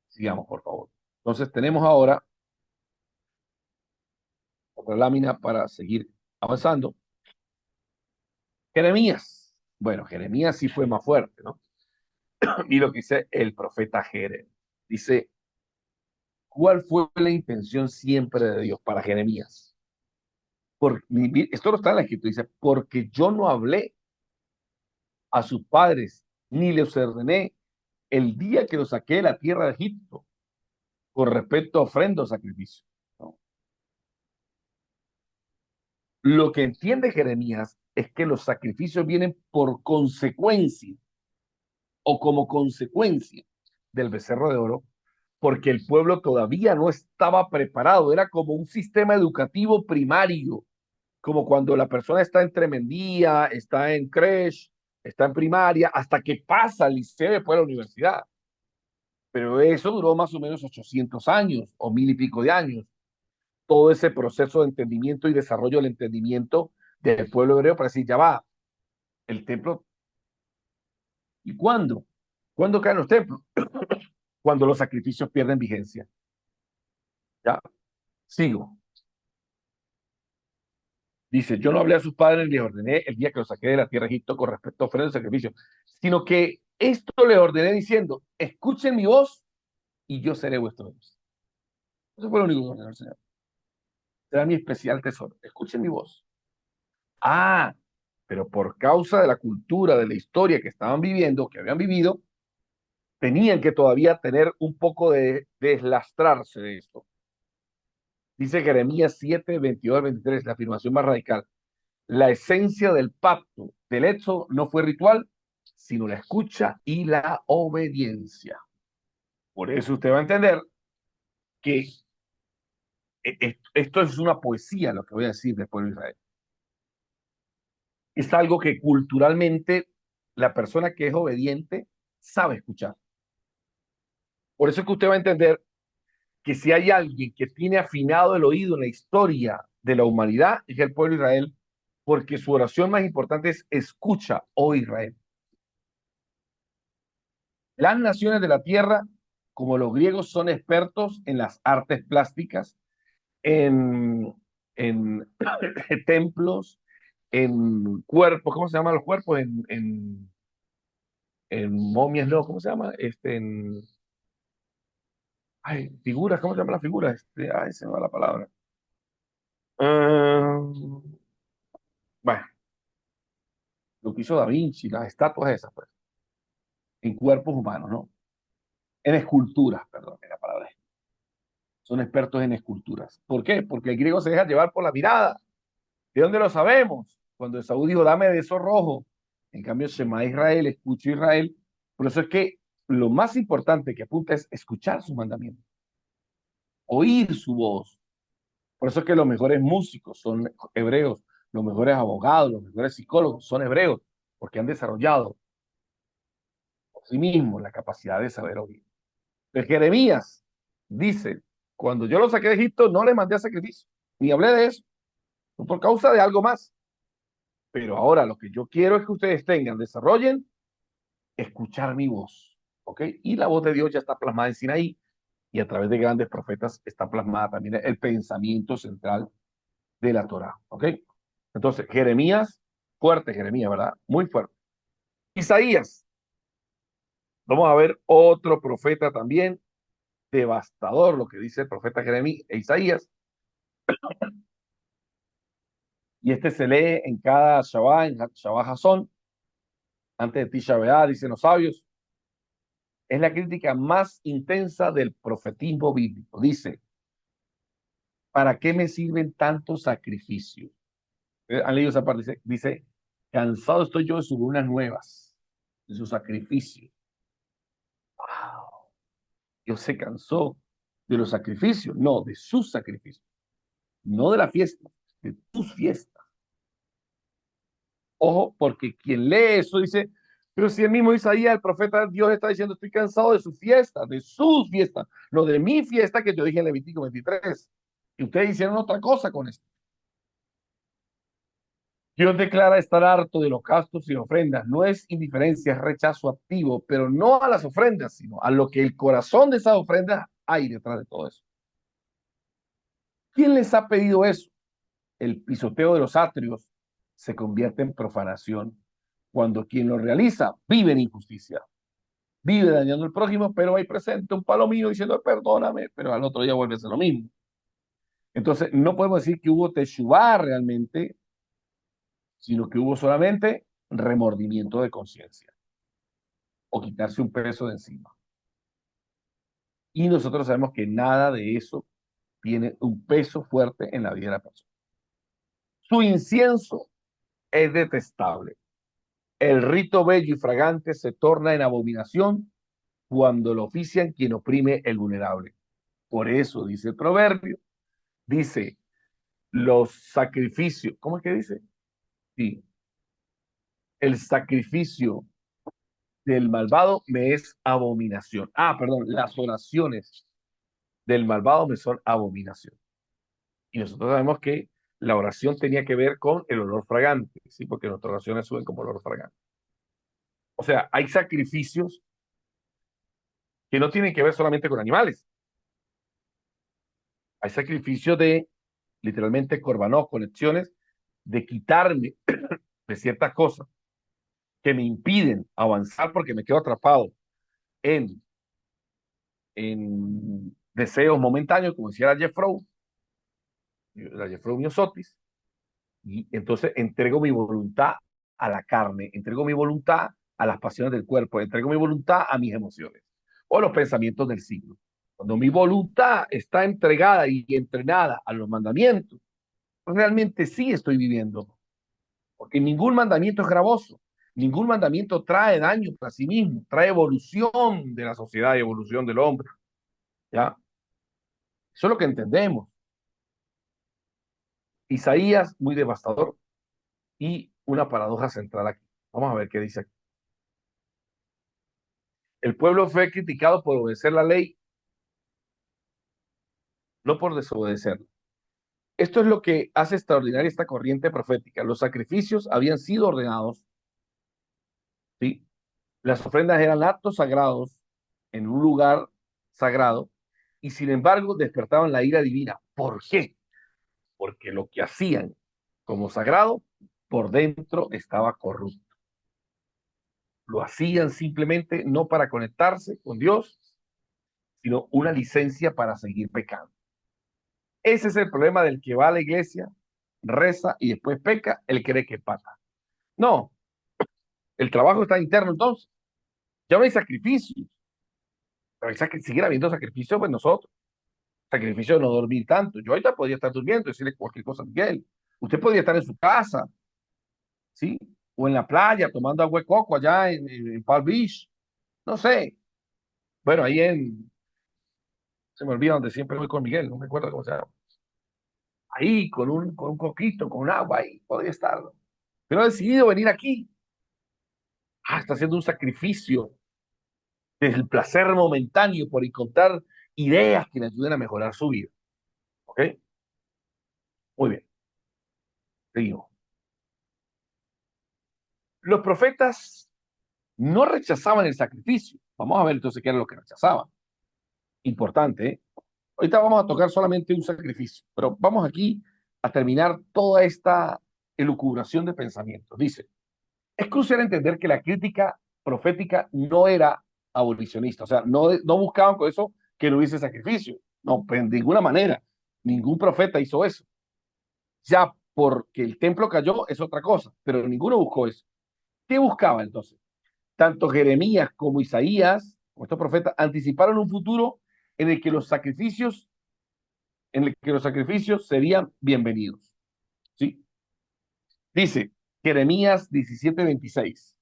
Sigamos, por favor. Entonces tenemos ahora otra lámina para seguir avanzando. Jeremías. Bueno, Jeremías sí fue más fuerte, ¿no? Y lo que dice el profeta Jeremías. Dice, ¿cuál fue la intención siempre de Dios para Jeremías? Esto no está en la escritura, dice, porque yo no hablé a sus padres, ni les ordené el día que los saqué de la tierra de Egipto, con respecto a ofrenda o sacrificio. ¿No? Lo que entiende Jeremías es que los sacrificios vienen por consecuencia o como consecuencia del becerro de oro, porque el pueblo todavía no estaba preparado, era como un sistema educativo primario, como cuando la persona está en tremendía, está en creche, está en primaria, hasta que pasa al liceo y después a la universidad. Pero eso duró más o menos 800 años o 1000 y pico de años. Todo ese proceso de entendimiento y desarrollo del entendimiento del pueblo hebreo para decir, ya va, el templo. ¿Y cuándo? ¿Cuándo caen los templos? Cuando los sacrificios pierden vigencia. Ya, sigo. Dice, yo no hablé a sus padres ni les ordené el día que los saqué de la tierra de Egipto con respecto a ofrendas y sacrificios, sino que esto les ordené diciendo, escuchen mi voz y yo seré vuestro Dios. Eso fue lo único que ordenó el Señor. Será mi especial tesoro. Escuchen mi voz. Ah, pero por causa de la cultura, de la historia que estaban viviendo, que habían vivido, tenían que todavía tener un poco de deslastrarse de esto. Dice Jeremías 7, 22 al 23, la afirmación más radical. La esencia del pacto del hecho no fue ritual, sino la escucha y la obediencia. Por eso usted va a entender que esto es una poesía, lo que voy a decir del pueblo de Israel. Es algo que culturalmente la persona que es obediente sabe escuchar. Por eso es que usted va a entender que si hay alguien que tiene afinado el oído en la historia de la humanidad, es el pueblo de Israel, porque su oración más importante es escucha, oh Israel. Las naciones de la tierra, como los griegos, son expertos en las artes plásticas, en templos, en cuerpos, ¿cómo se llaman los cuerpos? En momias, no, ¿cómo se llama? Ay, figuras, ¿cómo se llaman las figuras? Ay, se me va la palabra. Ah, bueno, lo que hizo Da Vinci, las estatuas esas, pues, en cuerpos humanos, ¿no? En esculturas, perdón, la palabra. Son expertos en esculturas. ¿Por qué? Porque el griego se deja llevar por la mirada. ¿De dónde lo sabemos? Cuando Esaú dijo, dame de eso rojo. En cambio, Shema Israel, escucho Israel. Por eso es que lo más importante que apunta es escuchar su mandamiento, oír su voz. Por eso es que los mejores músicos son hebreos, los mejores abogados, los mejores psicólogos son hebreos, porque han desarrollado por sí mismos la capacidad de saber oír. De Jeremías dice, cuando yo lo saqué de Egipto, no le mandé a sacrificio, ni hablé de eso, por causa de algo más. Pero ahora lo que yo quiero es que ustedes tengan, desarrollen, escuchar mi voz, ¿ok? Y la voz de Dios ya está plasmada en Sinaí y a través de grandes profetas está plasmada también el pensamiento central de la Torá, ¿ok? Entonces, Jeremías, fuerte Jeremías, ¿verdad? Muy fuerte. Isaías, vamos a ver otro profeta también, devastador, lo que dice el profeta Jeremías e Isaías, y este se lee en cada Shabbat, en Shabbat Hazón, antes de Tisha B'Av, dicen los sabios. Es la crítica más intensa del profetismo bíblico. Dice, ¿para qué me sirven tantos sacrificios? ¿Han leído esa parte? Dice, cansado estoy yo de sus lunas nuevas, de sus sacrificios. Wow, Dios se cansó de los sacrificios, no, de sus sacrificios, no de la fiesta, de tus fiestas. Ojo, porque quien lee eso dice, pero si el mismo Isaías, el profeta, Dios está diciendo, estoy cansado de sus fiestas, de sus fiestas, no de mi fiesta que yo dije en Levítico 23. Y ustedes hicieron otra cosa con esto. Dios declara estar harto de holocaustos y ofrendas. No es indiferencia, es rechazo activo, pero no a las ofrendas, sino a lo que el corazón de esas ofrendas hay detrás de todo eso. ¿Quién les ha pedido eso? El pisoteo de los atrios se convierte en profanación cuando quien lo realiza vive en injusticia, vive dañando al prójimo, pero hay presente un palomino diciendo perdóname, pero al otro día vuelve a ser lo mismo. Entonces, no podemos decir que hubo teshuvá realmente, sino que hubo solamente remordimiento de conciencia o quitarse un peso de encima. Y nosotros sabemos que nada de eso tiene un peso fuerte en la vida de la persona. Su incienso es detestable. El rito bello y fragante se torna en abominación cuando lo ofician quien oprime el vulnerable. Por eso dice el proverbio, dice, los sacrificios, ¿cómo es que dice? Sí, el sacrificio del malvado me es abominación. Ah, perdón, las oraciones del malvado me son abominación. Y nosotros sabemos que la oración tenía que ver con el olor fragante, ¿sí? Porque nuestras oraciones suben como olor fragante. O sea, hay sacrificios que no tienen que ver solamente con animales. Hay sacrificios de, literalmente, corbanó, conexiones, de quitarme de ciertas cosas que me impiden avanzar porque me quedo atrapado en, en deseos momentáneos, como decía la Jeffrou Miosotis, y entonces entrego mi voluntad a la carne, entrego mi voluntad a las pasiones del cuerpo, entrego mi voluntad a mis emociones o los pensamientos del siglo. Cuando mi voluntad está entregada y entrenada a los mandamientos, pues realmente sí estoy viviendo, porque ningún mandamiento es gravoso, ningún mandamiento trae daño para sí mismo, trae evolución de la sociedad y evolución del hombre. ¿Ya? Eso es lo que entendemos. Isaías, muy devastador, y una paradoja central aquí. Vamos a ver qué dice aquí. El pueblo fue criticado por obedecer la ley, no por desobedecerla. Esto es lo que hace extraordinaria esta corriente profética. Los sacrificios habían sido ordenados, ¿sí? Las ofrendas eran actos sagrados en un lugar sagrado y sin embargo despertaban la ira divina. ¿Por qué? Porque lo que hacían como sagrado por dentro estaba corrupto. Lo hacían simplemente no para conectarse con Dios, sino una licencia para seguir pecando. Ese es el problema del que va a la iglesia, reza y después peca, él cree que pata. No, el trabajo está interno entonces. Ya no hay sacrificios, pero hay seguir habiendo sacrificios pues nosotros. Sacrificio de no dormir tanto. Yo ahorita podría estar durmiendo y decirle cualquier cosa a Miguel. Usted podría estar en su casa, ¿sí? O en la playa tomando agua de coco allá en Palm Beach. No sé. Bueno, se me olvida donde siempre voy con Miguel, no me acuerdo cómo se llama. Ahí, con un coquito, con un agua, ahí podría estar. Pero ha decidido venir aquí. Está haciendo un sacrificio del placer momentáneo por encontrar ideas que le ayuden a mejorar su vida. ¿Ok? Muy bien. Seguimos. Los profetas no rechazaban el sacrificio. Vamos a ver entonces qué era lo que rechazaban. Importante, ¿eh? Ahorita vamos a tocar solamente un sacrificio, pero vamos aquí a terminar toda esta elucubración de pensamientos. Dice, es crucial entender que la crítica profética no era abolicionista, o sea, no buscaban con eso que no hubiese sacrificio. No, pues, de ninguna manera. Ningún profeta hizo eso. Ya porque el templo cayó es otra cosa, pero ninguno buscó eso. ¿Qué buscaba entonces? Tanto Jeremías como Isaías, como estos profetas, anticiparon un futuro en el que los sacrificios serían bienvenidos. ¿Sí? Dice Jeremías 17:26.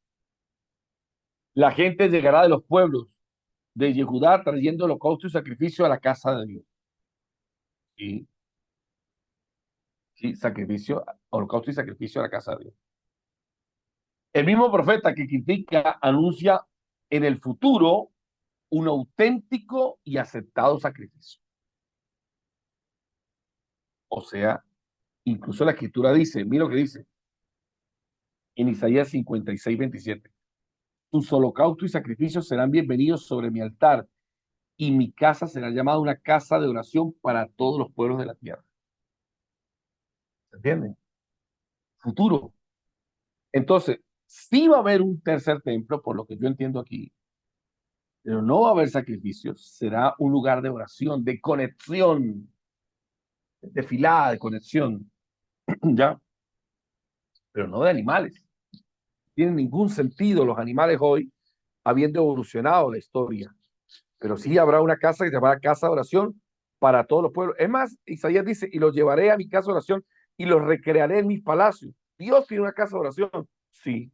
La gente llegará de los pueblos de Yehudá trayendo holocausto y sacrificio a la casa de Dios. Sí, sí, sacrificio, holocausto y sacrificio a la casa de Dios. El mismo profeta que critica anuncia en el futuro un auténtico y aceptado sacrificio. O sea, incluso la escritura dice, mira lo que dice en Isaías 56:27. Tus holocaustos y sacrificios serán bienvenidos sobre mi altar y mi casa será llamada una casa de oración para todos los pueblos de la tierra. ¿Se entiende? Futuro. Entonces, sí va a haber un tercer templo, por lo que yo entiendo aquí, pero no va a haber sacrificios. Será un lugar de oración, de conexión, de filada, de conexión, ¿ya? Pero no de animales. No tienen ningún sentido los animales hoy, habiendo evolucionado la historia. Pero sí habrá una casa que se llamará casa de oración para todos los pueblos. Es más, Isaías dice, y los llevaré a mi casa de oración y los recrearé en mis palacios. Dios tiene una casa de oración. Sí.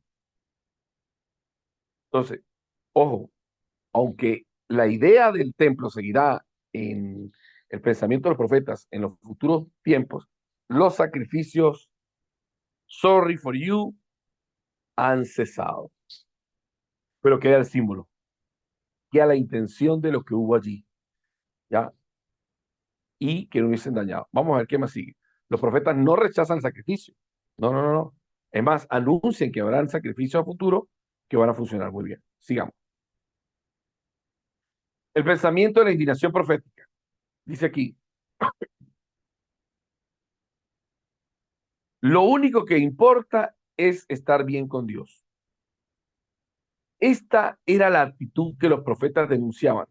Entonces, ojo, aunque la idea del templo seguirá en el pensamiento de los profetas en los futuros tiempos, los sacrificios, sorry for you, han cesado. Pero queda el símbolo, queda la intención de lo que hubo allí, ¿ya? Y que no hubiesen dañado. Vamos a ver qué más sigue. Los profetas no rechazan el sacrificio. No, no, no, no. Es más, anuncian que habrán sacrificios a futuro que van a funcionar muy bien. Sigamos. El pensamiento de la indignación profética. Dice aquí, lo único que importa es estar bien con Dios. Esta era la actitud que los profetas denunciaban.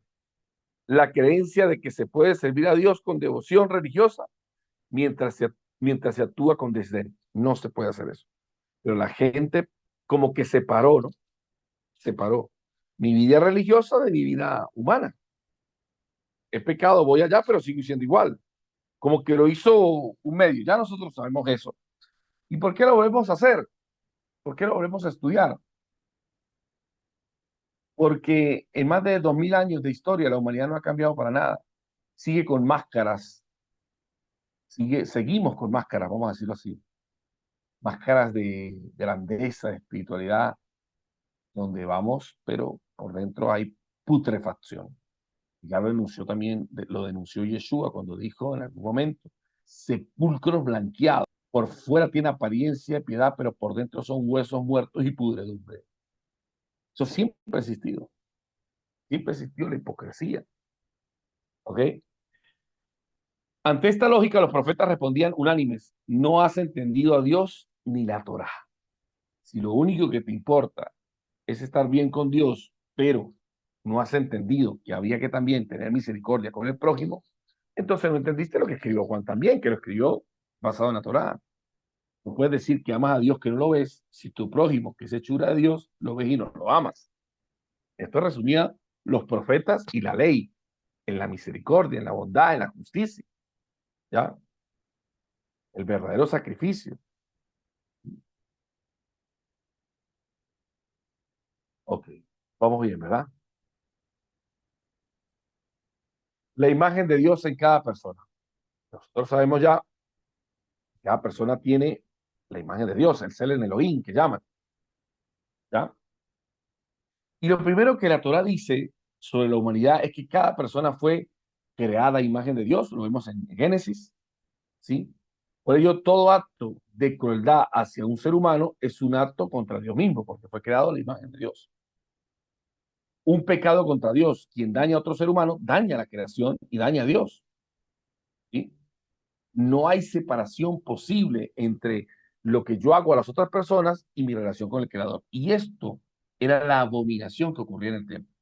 La creencia de que se puede servir a Dios con devoción religiosa mientras se actúa con desdén. No se puede hacer eso. Pero la gente como que separó, ¿no? Separó mi vida religiosa de mi vida humana. Es pecado, voy allá, pero sigo siendo igual. Como que lo hizo un medio. Ya nosotros sabemos eso. ¿Y por qué lo volvemos a hacer? ¿Por qué lo volvemos a estudiar? Porque en más de 2000 años de historia la humanidad no ha cambiado para nada. Sigue con máscaras, seguimos con máscaras, vamos a decirlo así. Máscaras de grandeza, de espiritualidad, donde vamos, pero por dentro hay putrefacción. Ya lo denunció también, lo denunció Yeshua cuando dijo en algún momento, sepulcros blanqueados. Por fuera tiene apariencia de piedad, pero por dentro son huesos muertos y pudredumbre. Eso siempre ha existido la hipocresía. ¿Ok? Ante esta lógica, los profetas respondían unánimes, no has entendido a Dios ni la Torá. Si lo único que te importa es estar bien con Dios, pero no has entendido que había que también tener misericordia con el prójimo, entonces no entendiste lo que escribió Juan también, que lo escribió basado en la Torá. No puedes decir que amas a Dios que no lo ves, si tu prójimo, que es hechura de Dios, lo ves y no lo amas. Esto resumía los profetas y la ley, en la misericordia, en la bondad, en la justicia, ¿ya? El verdadero sacrificio. Ok, vamos bien, ¿verdad? La imagen de Dios en cada persona. Nosotros sabemos ya, cada persona tiene la imagen de Dios, el Selen Elohim, que llaman, ¿ya? Y lo primero que la Torah dice sobre la humanidad es que cada persona fue creada a imagen de Dios, lo vemos en Génesis, ¿sí? Por ello, todo acto de crueldad hacia un ser humano es un acto contra Dios mismo, porque fue creado a la imagen de Dios. Un pecado contra Dios, quien daña a otro ser humano, daña a la creación y daña a Dios, ¿sí? No hay separación posible entre lo que yo hago a las otras personas y mi relación con el Creador. Y esto era la abominación que ocurría en el templo.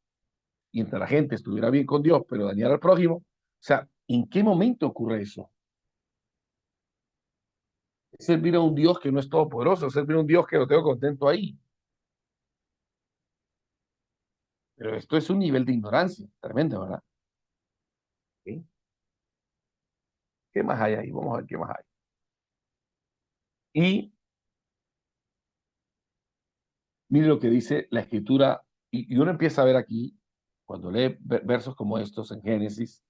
Y entre la gente estuviera bien con Dios, pero dañar al prójimo. O sea, ¿en qué momento ocurre eso? Es servir a un Dios que no es todopoderoso, es servir a un Dios que lo tengo contento ahí. Pero esto es un nivel de ignorancia tremendo, ¿verdad? ¿Sí? ¿Qué más hay ahí? Vamos a ver qué más hay. Y mire lo que dice la escritura, y uno empieza a ver aquí cuando lee versos como estos en Génesis,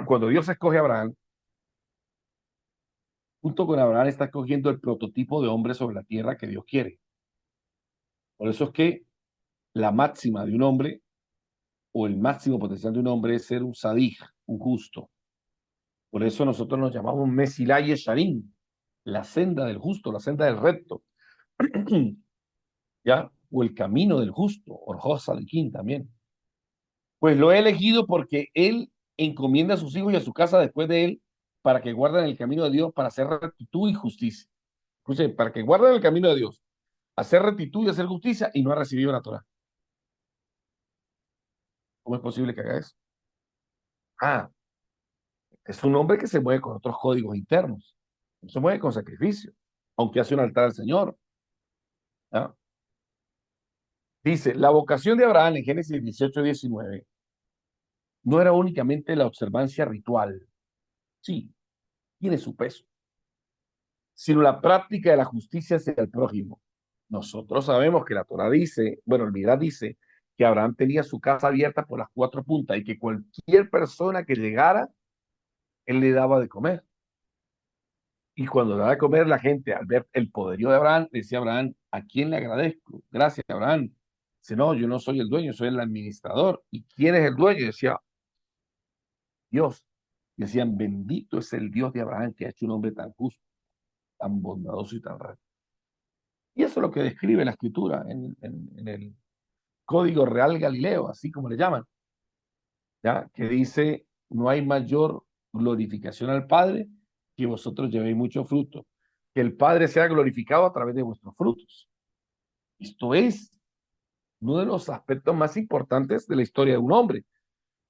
cuando Dios escoge a Abraham, junto con Abraham está escogiendo el prototipo de hombre sobre la tierra que Dios quiere. Por eso es que la máxima de un hombre o el máximo potencial de un hombre es ser un sadij, un justo. Por eso nosotros nos llamamos Mesilá Yesharim, la senda del justo, la senda del recto. ¿Ya? O el camino del justo, Orjos Saliquín también. Pues lo he elegido porque él encomienda a sus hijos y a su casa después de él para que guarden el camino de Dios, para hacer rectitud y justicia. Escuche, para que guarden el camino de Dios, hacer rectitud y hacer justicia y no ha recibido la Torah. ¿Cómo es posible que haga eso? Ah, es un hombre que se mueve con otros códigos internos. No se mueve con sacrificio, aunque hace un altar al Señor. ¿Ya? Dice, la vocación de Abraham en Génesis 18-19 no era únicamente la observancia ritual. Sí, tiene su peso, sino la práctica de la justicia hacia el prójimo. Nosotros sabemos que la Torah dice, bueno, el Midrash dice que Abraham tenía su casa abierta por las cuatro puntas y que cualquier persona que llegara, él le daba de comer. Y cuando le daba de comer, la gente, al ver el poderío de Abraham, le decía a Abraham, ¿a quién le agradezco? Gracias, Abraham. Dice, no, yo no soy el dueño, soy el administrador. ¿Y quién es el dueño? Y decía, Dios. Y decían, bendito es el Dios de Abraham que ha hecho un hombre tan justo, tan bondadoso y tan recto. Y eso es lo que describe la escritura en el Código Real Galileo, así como le llaman, ¿ya? Que dice, no hay mayor glorificación al Padre que vosotros llevéis mucho fruto, que el Padre sea glorificado a través de vuestros frutos. Esto es uno de los aspectos más importantes de la historia de un hombre,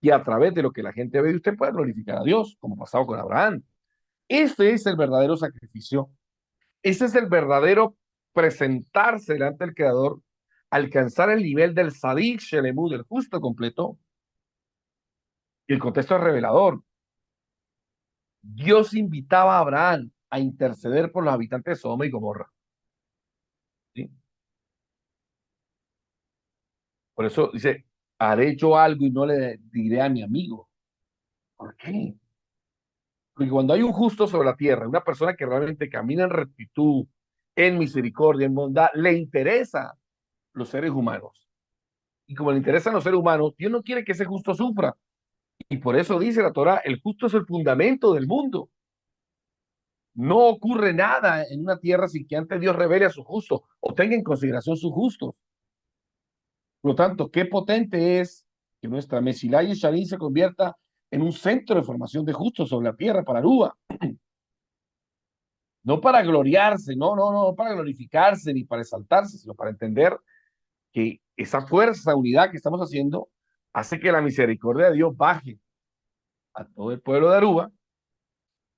y a través de lo que la gente ve de usted puede glorificar a Dios, como pasaba con Abraham. Ese es el verdadero sacrificio. Ese es el verdadero presentarse delante del Creador, alcanzar el nivel del Sadik Shelemu, del justo completo. Y el contexto es revelador. Dios invitaba a Abraham a interceder por los habitantes de Sodoma y Gomorra. ¿Sí? Por eso dice, haré yo algo y no le diré a mi amigo. ¿Por qué? Porque cuando hay un justo sobre la tierra, una persona que realmente camina en rectitud, en misericordia, en bondad, le interesa los seres humanos. Y como le interesan los seres humanos, Dios no quiere que ese justo sufra. Y por eso dice la Torah, el justo es el fundamento del mundo. No ocurre nada en una tierra sin que antes Dios revele a sus justos o tenga en consideración sus justos. Por lo tanto, qué potente es que nuestra Mesilá y Sharín se convierta en un centro de formación de justos sobre la tierra para Aruba. No para gloriarse, no para glorificarse ni para exaltarse, sino para entender que esa fuerza, esa unidad que estamos haciendo, hace que la misericordia de Dios baje a todo el pueblo de Aruba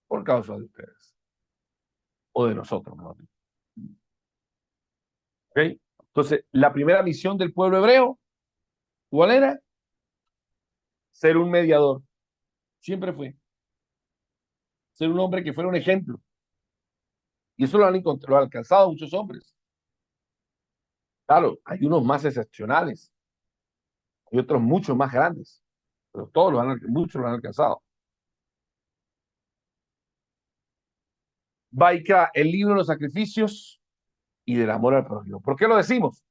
por causa de ustedes o de nosotros, ¿no? ¿Ok? Entonces, la primera misión del pueblo hebreo, ¿cuál era? Ser un mediador. Siempre fue. Ser un hombre que fuera un ejemplo. Y eso lo han alcanzado muchos hombres. Claro, hay unos más excepcionales, hay otros mucho más grandes, pero muchos lo han alcanzado. Vaikra, el libro de los sacrificios y del amor al prójimo. ¿Por qué lo decimos?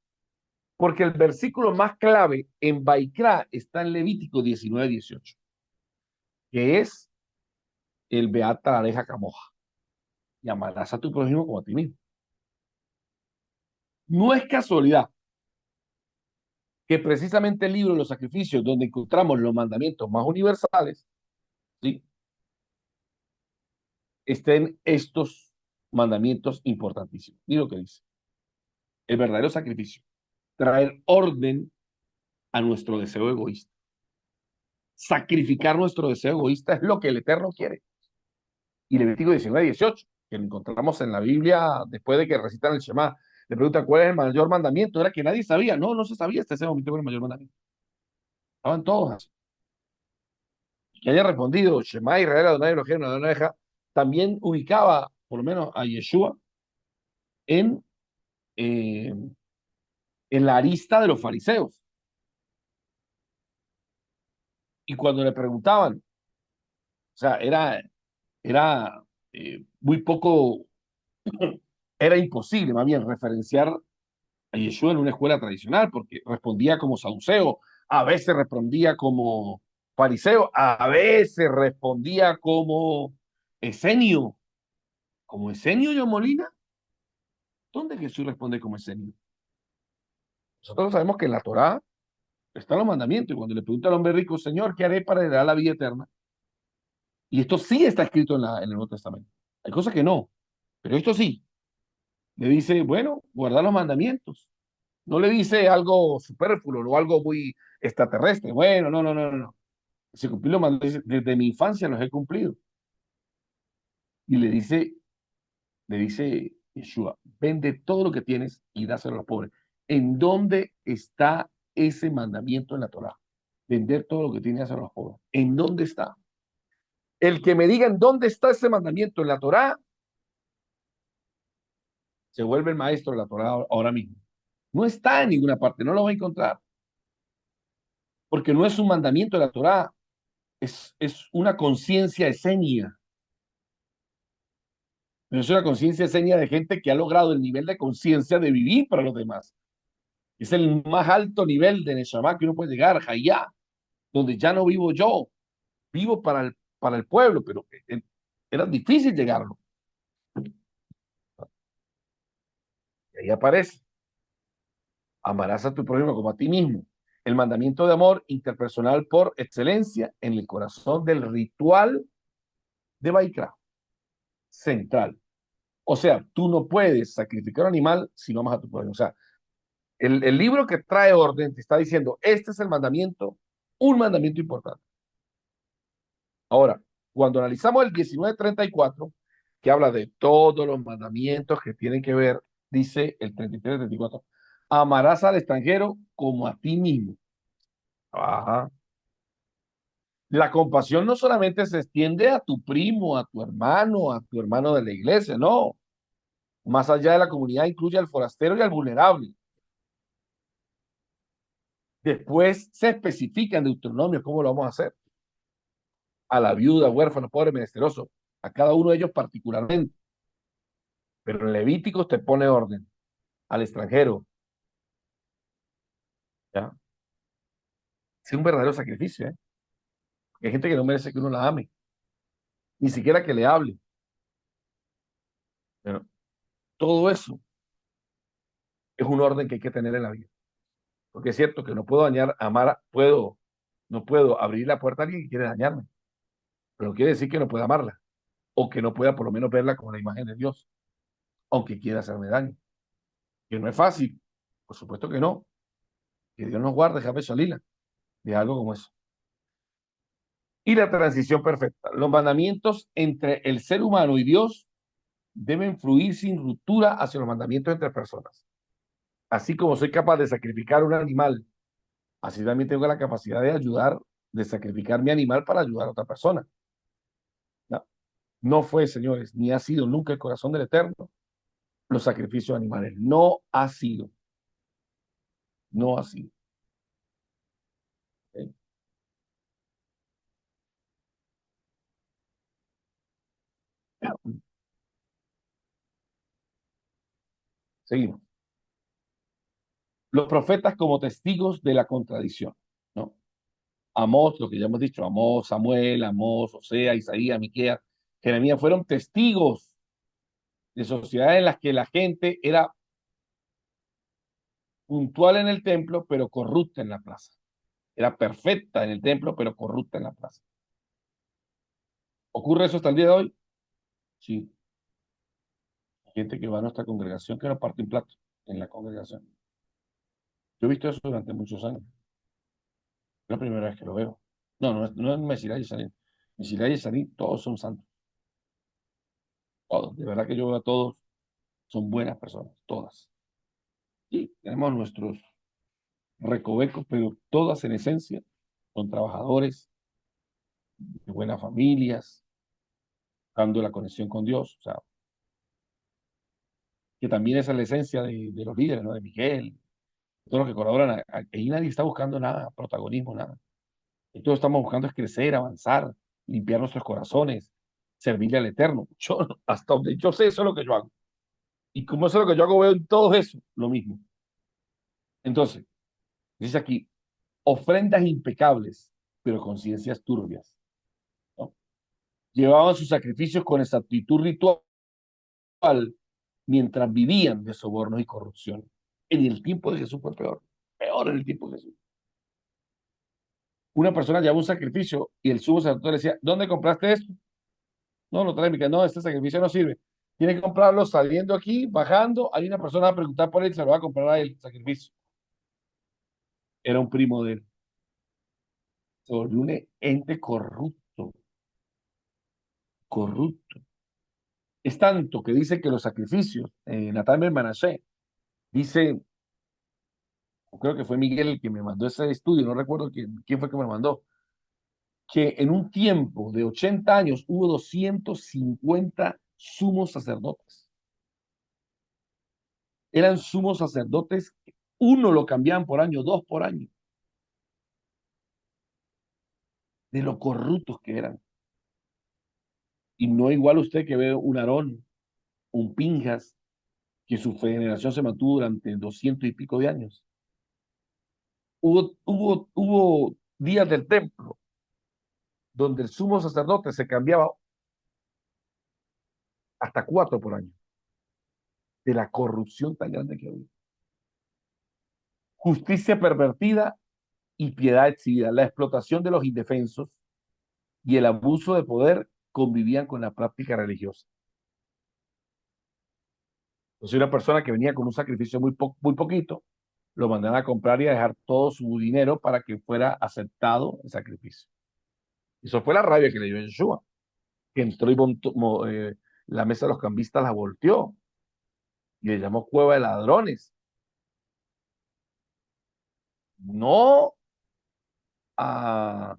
Porque el versículo más clave en Vaikra está en Levítico 19-18, que es el Beata la areja camoja. Y amarás a tu prójimo como a ti mismo. No es casualidad que precisamente el libro de los sacrificios, donde encontramos los mandamientos más universales, ¿sí?, estén estos mandamientos importantísimos. Mira lo que dice. El verdadero sacrificio. Traer orden a nuestro deseo egoísta. Sacrificar nuestro deseo egoísta es lo que el Eterno quiere. Y Levítico 19-18, que lo encontramos en la Biblia después de que recitan el Shema, le preguntan cuál es el mayor mandamiento. Era que nadie sabía. No se sabía hasta ese momento cuál era el mayor mandamiento. Estaban todos así. Que haya respondido Shema Israel, Adonai Elohim, Adonai Echad, también ubicaba, por lo menos, a Yeshua en, eh, en la arista de los fariseos. Y cuando le preguntaban, o sea, era muy poco, era imposible, más bien, referenciar a Yeshua en una escuela tradicional, porque respondía como saduceo, a veces respondía como fariseo, a veces respondía como esenio. ¿Como esenio, yo Molina? ¿Dónde Jesús responde como esenio? Nosotros sabemos que en la Torá están los mandamientos, y cuando le pregunta al hombre rico, Señor, ¿qué haré para heredar la vida eterna? Y esto sí está escrito en el Nuevo Testamento. Hay cosas que no, pero esto sí. Le dice, bueno, guardar los mandamientos. No le dice algo superfluo o algo muy extraterrestre. Bueno, no, no, no, no, no. Se cumplió los mandamientos, desde mi infancia los he cumplido. Y le dice Yeshua, vende todo lo que tienes y dáselo a los pobres. ¿En dónde está ese mandamiento en la Torá? Vender todo lo que tienes y dáselo a los pobres. ¿En dónde está? El que me diga en dónde está ese mandamiento en la Torá, se vuelve el maestro de la Torá ahora mismo. No está en ninguna parte, no lo va a encontrar, porque no es un mandamiento de la Torá, es una conciencia esenia. Pero es una conciencia esenia de gente que ha logrado el nivel de conciencia de vivir para los demás. Es el más alto nivel de Neshama que uno puede llegar, Hayá, donde ya no vivo yo, vivo para el pueblo, pero era difícil llegarlo. Y ahí aparece, amarás a tu prójimo como a ti mismo. El mandamiento de amor interpersonal por excelencia en el corazón del ritual de Baikra, central. O sea, tú no puedes sacrificar un animal si no amas a tu prójimo. O sea, el libro que trae orden te está diciendo, este es el mandamiento, un mandamiento importante. Ahora, cuando analizamos el 1934, que habla de todos los mandamientos que tienen que ver, dice el 33-34, amarás al extranjero como a ti mismo. Ajá. La compasión no solamente se extiende a tu primo, a tu hermano de la iglesia, no. Más allá de la comunidad incluye al forastero y al vulnerable. Después se especifica en Deuteronomio cómo lo vamos a hacer. A la viuda, huérfano, pobre, menesteroso, a cada uno de ellos particularmente. Pero en Levíticos te pone orden. Al extranjero, ¿ya? Es un verdadero sacrificio, ¿eh? Hay gente que no merece que uno la ame, ni siquiera que le hable. Pero todo eso es un orden que hay que tener en la vida. Porque es cierto que no puedo dañar, no puedo abrir la puerta a alguien que quiere dañarme, pero no quiere decir que no pueda amarla, o que no pueda por lo menos verla como la imagen de Dios, aunque quiera hacerme daño. Que no es fácil, por supuesto que no. Que Dios nos guarde, Jabe Shalila, de algo como eso. Y la transición perfecta. Los mandamientos entre el ser humano y Dios deben fluir sin ruptura hacia los mandamientos entre personas. Así como soy capaz de sacrificar un animal, así también tengo la capacidad de ayudar, de sacrificar mi animal para ayudar a otra persona. No, no fue, señores, ni ha sido nunca el corazón del Eterno los sacrificios animales. No ha sido. No ha sido. ¿Ok? Seguimos. Los profetas como testigos de la contradicción, ¿no? Amós, lo que ya hemos dicho, Amós, Samuel, Amós, Osea, Isaías, Miqueas, Jeremías, fueron testigos de sociedades en las que la gente era puntual en el templo, pero corrupta en la plaza. Era perfecta en el templo, pero corrupta en la plaza. ¿Ocurre eso hasta el día de hoy? Sí. Hay gente que va a nuestra congregación que no parte un plato en la congregación. Yo he visto eso durante muchos años. Es la primera vez que lo veo. No, no es Mesías y Sanín. Mesías y Sanín, todos son santos. Todos. De verdad que yo veo a todos, son buenas personas, todas. Y tenemos nuestros recovecos, pero todas en esencia son trabajadores, de buenas familias, dando la conexión con Dios. O sea, que también esa es la esencia de los líderes, ¿no? De Miguel, todos los que colaboran. Ahí nadie está buscando nada, protagonismo, nada. Entonces estamos buscando es crecer, avanzar, limpiar nuestros corazones, servirle al Eterno. Yo, hasta donde yo sé, eso es lo que yo hago. Y como eso es lo que yo hago, veo en todo eso lo mismo. Entonces, dice aquí, ofrendas impecables, pero conciencias turbias, ¿no? Llevaban sus sacrificios con exactitud ritual mientras vivían de sobornos y corrupción. En el tiempo de Jesús fue peor, peor en el tiempo de Jesús. Una persona llevaba un sacrificio y el sumo sacerdote le decía, ¿dónde compraste esto? No, lo trae, me dice, no, este sacrificio no sirve. Tiene que comprarlo saliendo aquí, bajando, hay una persona a preguntar por él y se lo va a comprar a él, el sacrificio. Era un primo de él. Se volvió un ente corrupto, corrupto. Es tanto que dice que los sacrificios, Natán Ben Manasseh, dice, creo que fue Miguel el que me mandó ese estudio, no recuerdo quién fue que me lo mandó, que en un tiempo de 80 años hubo 250 sumos sacerdotes. Eran sumos sacerdotes, uno lo cambiaban por año, dos por año, de lo corruptos que eran. Y no igual usted que ve un Aarón, un Pinjas, que su generación se mantuvo durante 200 y pico de años. Hubo días del templo donde el sumo sacerdote se cambiaba hasta 4 por año, de la corrupción tan grande que había. Justicia pervertida y piedad exhibida. La explotación de los indefensos y el abuso de poder convivían con la práctica religiosa. Entonces, una persona que venía con un sacrificio muy poquito, lo mandaban a comprar y a dejar todo su dinero para que fuera aceptado el sacrificio. Eso fue la rabia que le dio Yeshua, que entró y la mesa de los cambistas la volteó y le llamó cueva de ladrones. No a,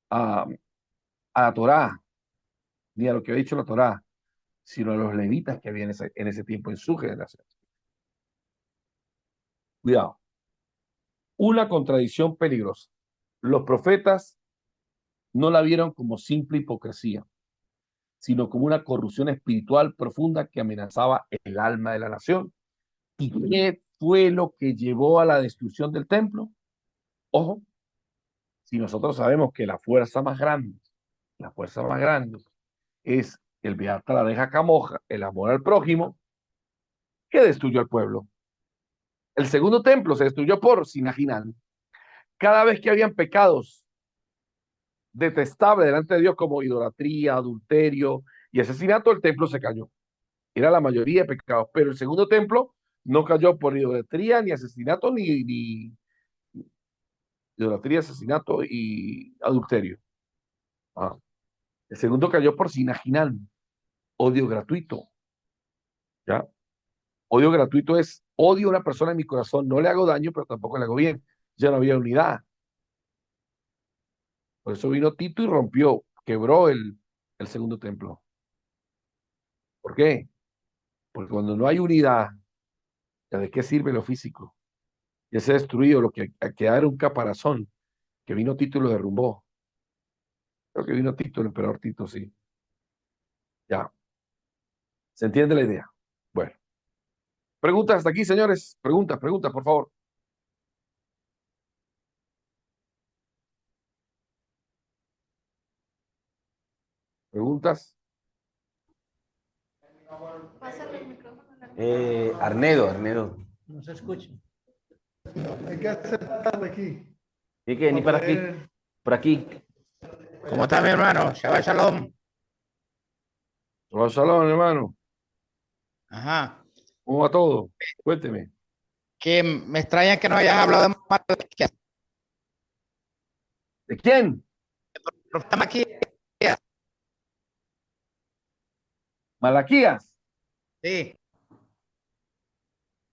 a, a la Torá, ni a lo que había dicho la Torá, sino a los levitas que había en ese tiempo en su generación. Cuidado. Una contradicción peligrosa. Los profetas no la vieron como simple hipocresía, sino como una corrupción espiritual profunda que amenazaba el alma de la nación. ¿Y qué fue lo que llevó a la destrucción del templo? Ojo, si nosotros sabemos que la fuerza más grande es el Beata la deja camoja, el amor al prójimo, que destruyó al pueblo. El segundo templo se destruyó por Sinajinan. Cada vez que habían pecados detestables delante de Dios como idolatría, adulterio y asesinato, el templo se cayó. Era la mayoría de pecados, pero el segundo templo no cayó por idolatría, ni asesinato, ni idolatría, asesinato y adulterio. Ah. El segundo cayó por Sinajinan, odio gratuito. ¿Ya? Odio gratuito es odio a una persona en mi corazón, no le hago daño, pero tampoco le hago bien. Ya no había unidad. Por eso vino Tito y rompió, quebró el segundo templo. ¿Por qué? Porque cuando no hay unidad, ¿ya de qué sirve lo físico? Ya se ha destruido lo que era un caparazón, que vino Tito y lo derrumbó. Creo que vino Tito, el emperador Tito, sí. Ya. ¿Se entiende la idea? Bueno. Preguntas hasta aquí, señores. Preguntas, por favor. Preguntas. Pásale el micrófono. Arnedo. No se escucha. Hay que aceptar aquí. Tiene que venir para aquí. Por aquí. ¿Cómo está mi hermano? Shabbat Shalom. Shalom, hermano. Ajá. ¿Cómo va todo? Cuénteme. Que me extraña que no hayas hablado de Malaquías. ¿De quién? Profeta Malaquías. Malaquías. Sí.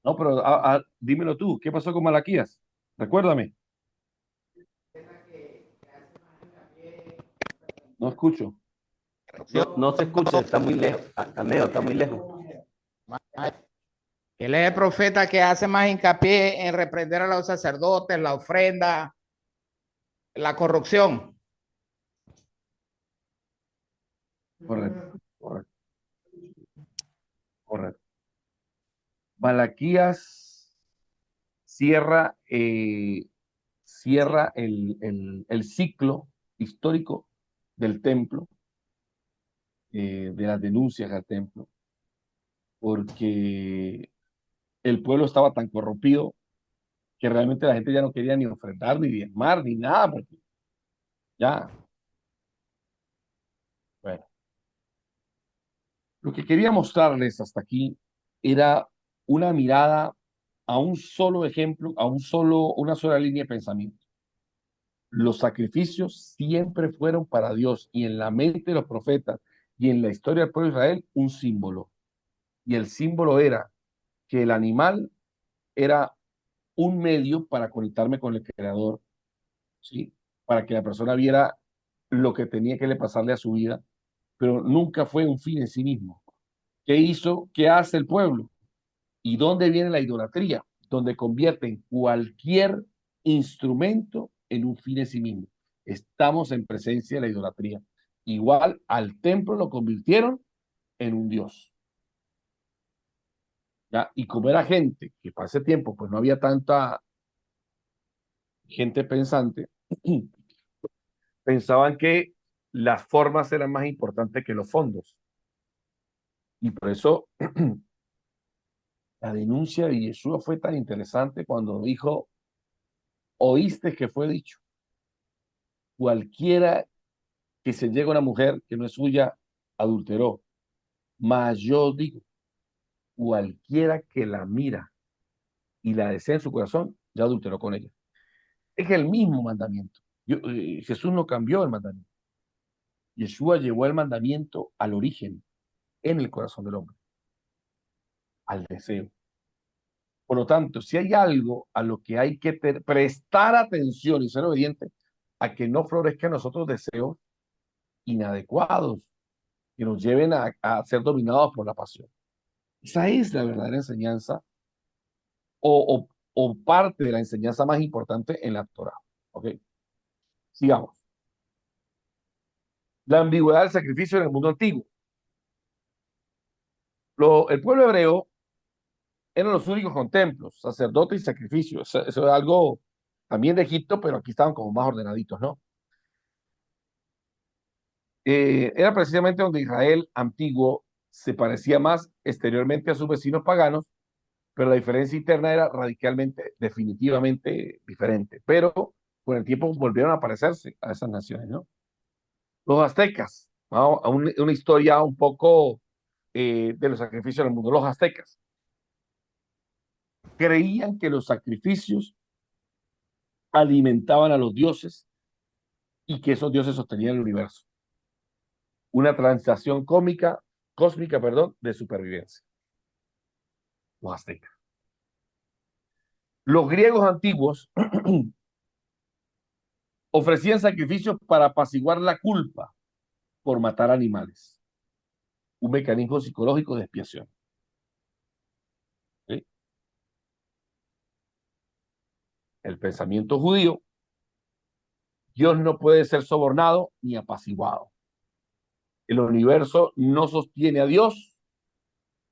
No, pero dímelo tú. ¿Qué pasó con Malaquías? Recuérdame. No escucho. No se escucha, está muy lejos. Arnedo, está muy lejos. Él es el profeta que hace más hincapié en reprender a los sacerdotes, la ofrenda. la corrupción. Correcto, correcto, correcto. Malaquías cierra, cierra el ciclo histórico del templo, de las denuncias al templo, porque el pueblo estaba tan corrompido que realmente la gente ya no quería ni ofrendar, ni diezmar, ni nada, porque ya, bueno. Lo que quería mostrarles hasta aquí era una mirada a un solo ejemplo, una sola línea de pensamiento. Los sacrificios siempre fueron para Dios y en la mente de los profetas y en la historia del pueblo de Israel un símbolo. Y el símbolo era que el animal era un medio para conectarme con el Creador, ¿sí? Para que la persona viera lo que tenía que le pasarle a su vida, pero nunca fue un fin en sí mismo. ¿Qué hizo? ¿Qué hace el pueblo? ¿Y dónde viene la idolatría? Donde convierten cualquier instrumento en un fin en sí mismo. Estamos en presencia de la idolatría. Igual al templo lo convirtieron en un dios. ¿Ya? Y como era gente que para ese tiempo pues no había tanta gente pensante, pensaban que las formas eran más importantes que los fondos. Y por eso la denuncia de Yeshua fue tan interesante cuando dijo, oíste que fue dicho, cualquiera que se llega a una mujer que no es suya, adulteró. Mas yo digo, cualquiera que la mira y la desea en su corazón, ya adulteró con ella. Es el mismo mandamiento. Jesús no cambió el mandamiento. Yeshua llevó el mandamiento al origen, en el corazón del hombre, al deseo. Por lo tanto, si hay algo a lo que hay que prestar atención y ser obediente, a que no florezcan nosotros deseos inadecuados que nos lleven a ser dominados por la pasión. Esa es la verdadera enseñanza o parte de la enseñanza más importante en la Torah. ¿Ok? Sigamos. La ambigüedad del sacrificio en el mundo antiguo. El pueblo hebreo eran los únicos con templos, sacerdotes y sacrificios. Eso es algo también de Egipto, pero aquí estaban como más ordenaditos, ¿no? Era precisamente donde Israel antiguo se parecía más exteriormente a sus vecinos paganos, pero la diferencia interna era radicalmente, definitivamente diferente. Pero con el tiempo volvieron a parecerse a esas naciones, ¿no? Los aztecas, vamos a una historia un poco de los sacrificios del mundo. Los aztecas creían que los sacrificios alimentaban a los dioses y que esos dioses sostenían el universo. Una transacción cósmica, perdón, de supervivencia. Los aztecas. Los griegos antiguos ofrecían sacrificios para apaciguar la culpa por matar animales. Un mecanismo psicológico de expiación. ¿Sí? El pensamiento judío, Dios no puede ser sobornado ni apaciguado. El universo no sostiene a Dios,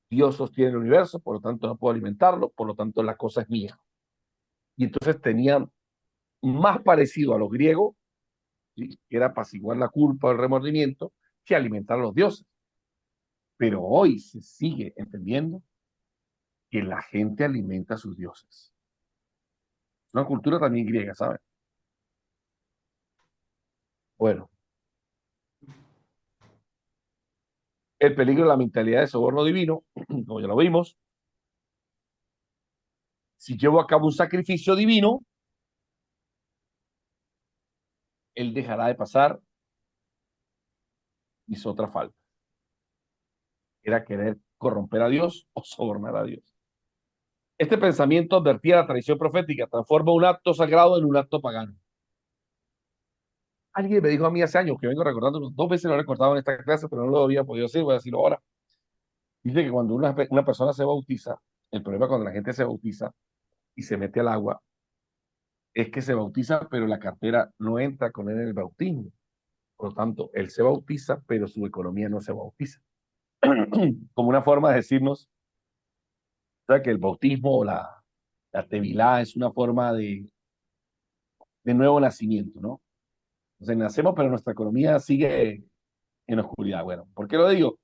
Dios sostiene el universo, por lo tanto no puedo alimentarlo, por lo tanto la cosa es mía. Y entonces tenían más parecido a los griegos, ¿sí? Que era apaciguar la culpa o el remordimiento, que alimentar a los dioses. Pero hoy se sigue entendiendo que la gente alimenta a sus dioses. Es una cultura también griega, ¿saben? Bueno, el peligro de la mentalidad de soborno divino, como ya lo vimos, si llevo a cabo un sacrificio divino, él dejará de pasar mis otras faltas. Era querer corromper a Dios o sobornar a Dios. Este pensamiento advertía la tradición profética, transforma un acto sagrado en un acto pagano. Alguien me dijo a mí hace años, que vengo recordando, dos veces lo he recordado en esta clase, pero no lo había podido decir, voy a decirlo ahora. Dice que cuando una persona se bautiza, el problema cuando la gente se bautiza y se mete al agua, es que se bautiza, pero la cartera no entra con él en el bautismo. Por lo tanto, él se bautiza, pero su economía no se bautiza. Como una forma de decirnos, o sea, que el bautismo o la tevilá es una forma de nuevo nacimiento, ¿no? Entonces nacemos, pero nuestra economía sigue en oscuridad. Bueno, ¿por qué lo digo?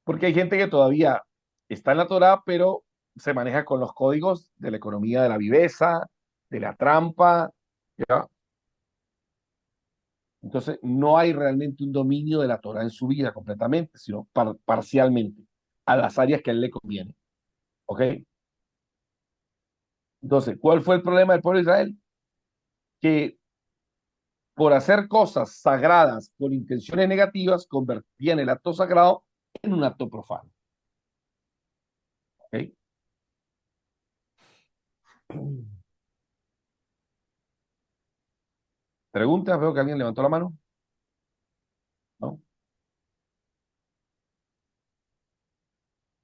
Porque hay gente que todavía está en la Torá, pero se maneja con los códigos de la economía de la viveza, de la trampa, ¿ya? Entonces, no hay realmente un dominio de la Torah en su vida completamente, sino parcialmente, a las áreas que a él le conviene. ¿Ok? Entonces, ¿cuál fue el problema del pueblo de Israel? Que por hacer cosas sagradas con intenciones negativas, convertían el acto sagrado en un acto profano. ¿Ok? Preguntas, veo que alguien levantó la mano. ¿No?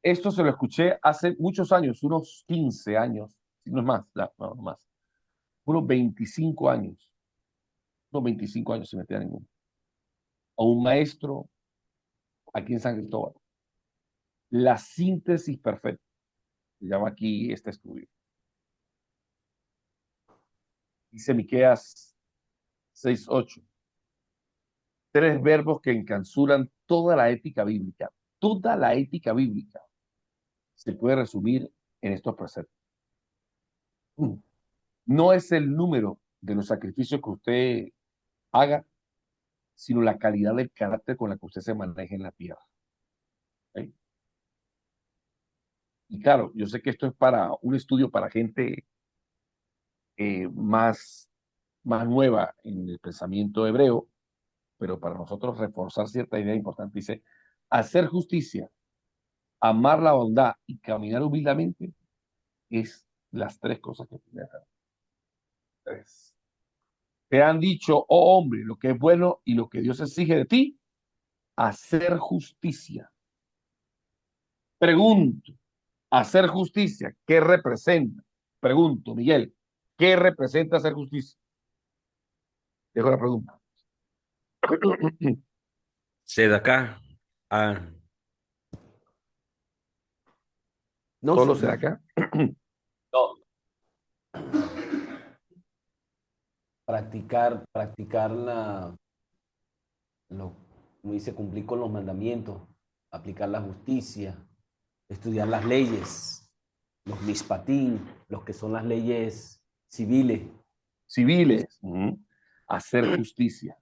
Esto se lo escuché hace muchos años, unos 15 años, si no es más, no más, unos 25 años, unos 25 años sin meter a ninguno. A un maestro aquí en San Cristóbal. La síntesis perfecta, se llama aquí este estudio. Dice Miqueas 6:8. Tres verbos que encapsulan toda la ética bíblica. Toda la ética bíblica se puede resumir en estos preceptos. No es el número de los sacrificios que usted haga, sino la calidad del carácter con la que usted se maneja en la tierra. ¿Ok? Y claro, yo sé que esto es para un estudio para gente más nueva en el pensamiento hebreo, pero para nosotros reforzar cierta idea importante. Dice, hacer justicia, amar la bondad y caminar humildemente es las tres cosas que tiene que hacer. Tres. Te han dicho, oh hombre, lo que es bueno y lo que Dios exige de ti, hacer justicia. Pregunto, hacer justicia, ¿qué representa? Pregunto, Miguel, ¿qué representa hacer justicia? Dejo la pregunta. Sedacá. Ah, no ¿Solo sé. será acá? No, practicar lo, como dice, cumplir con los mandamientos, aplicar la justicia, estudiar las leyes, los mishpatín, los que son las leyes civiles. Civiles. Hacer justicia,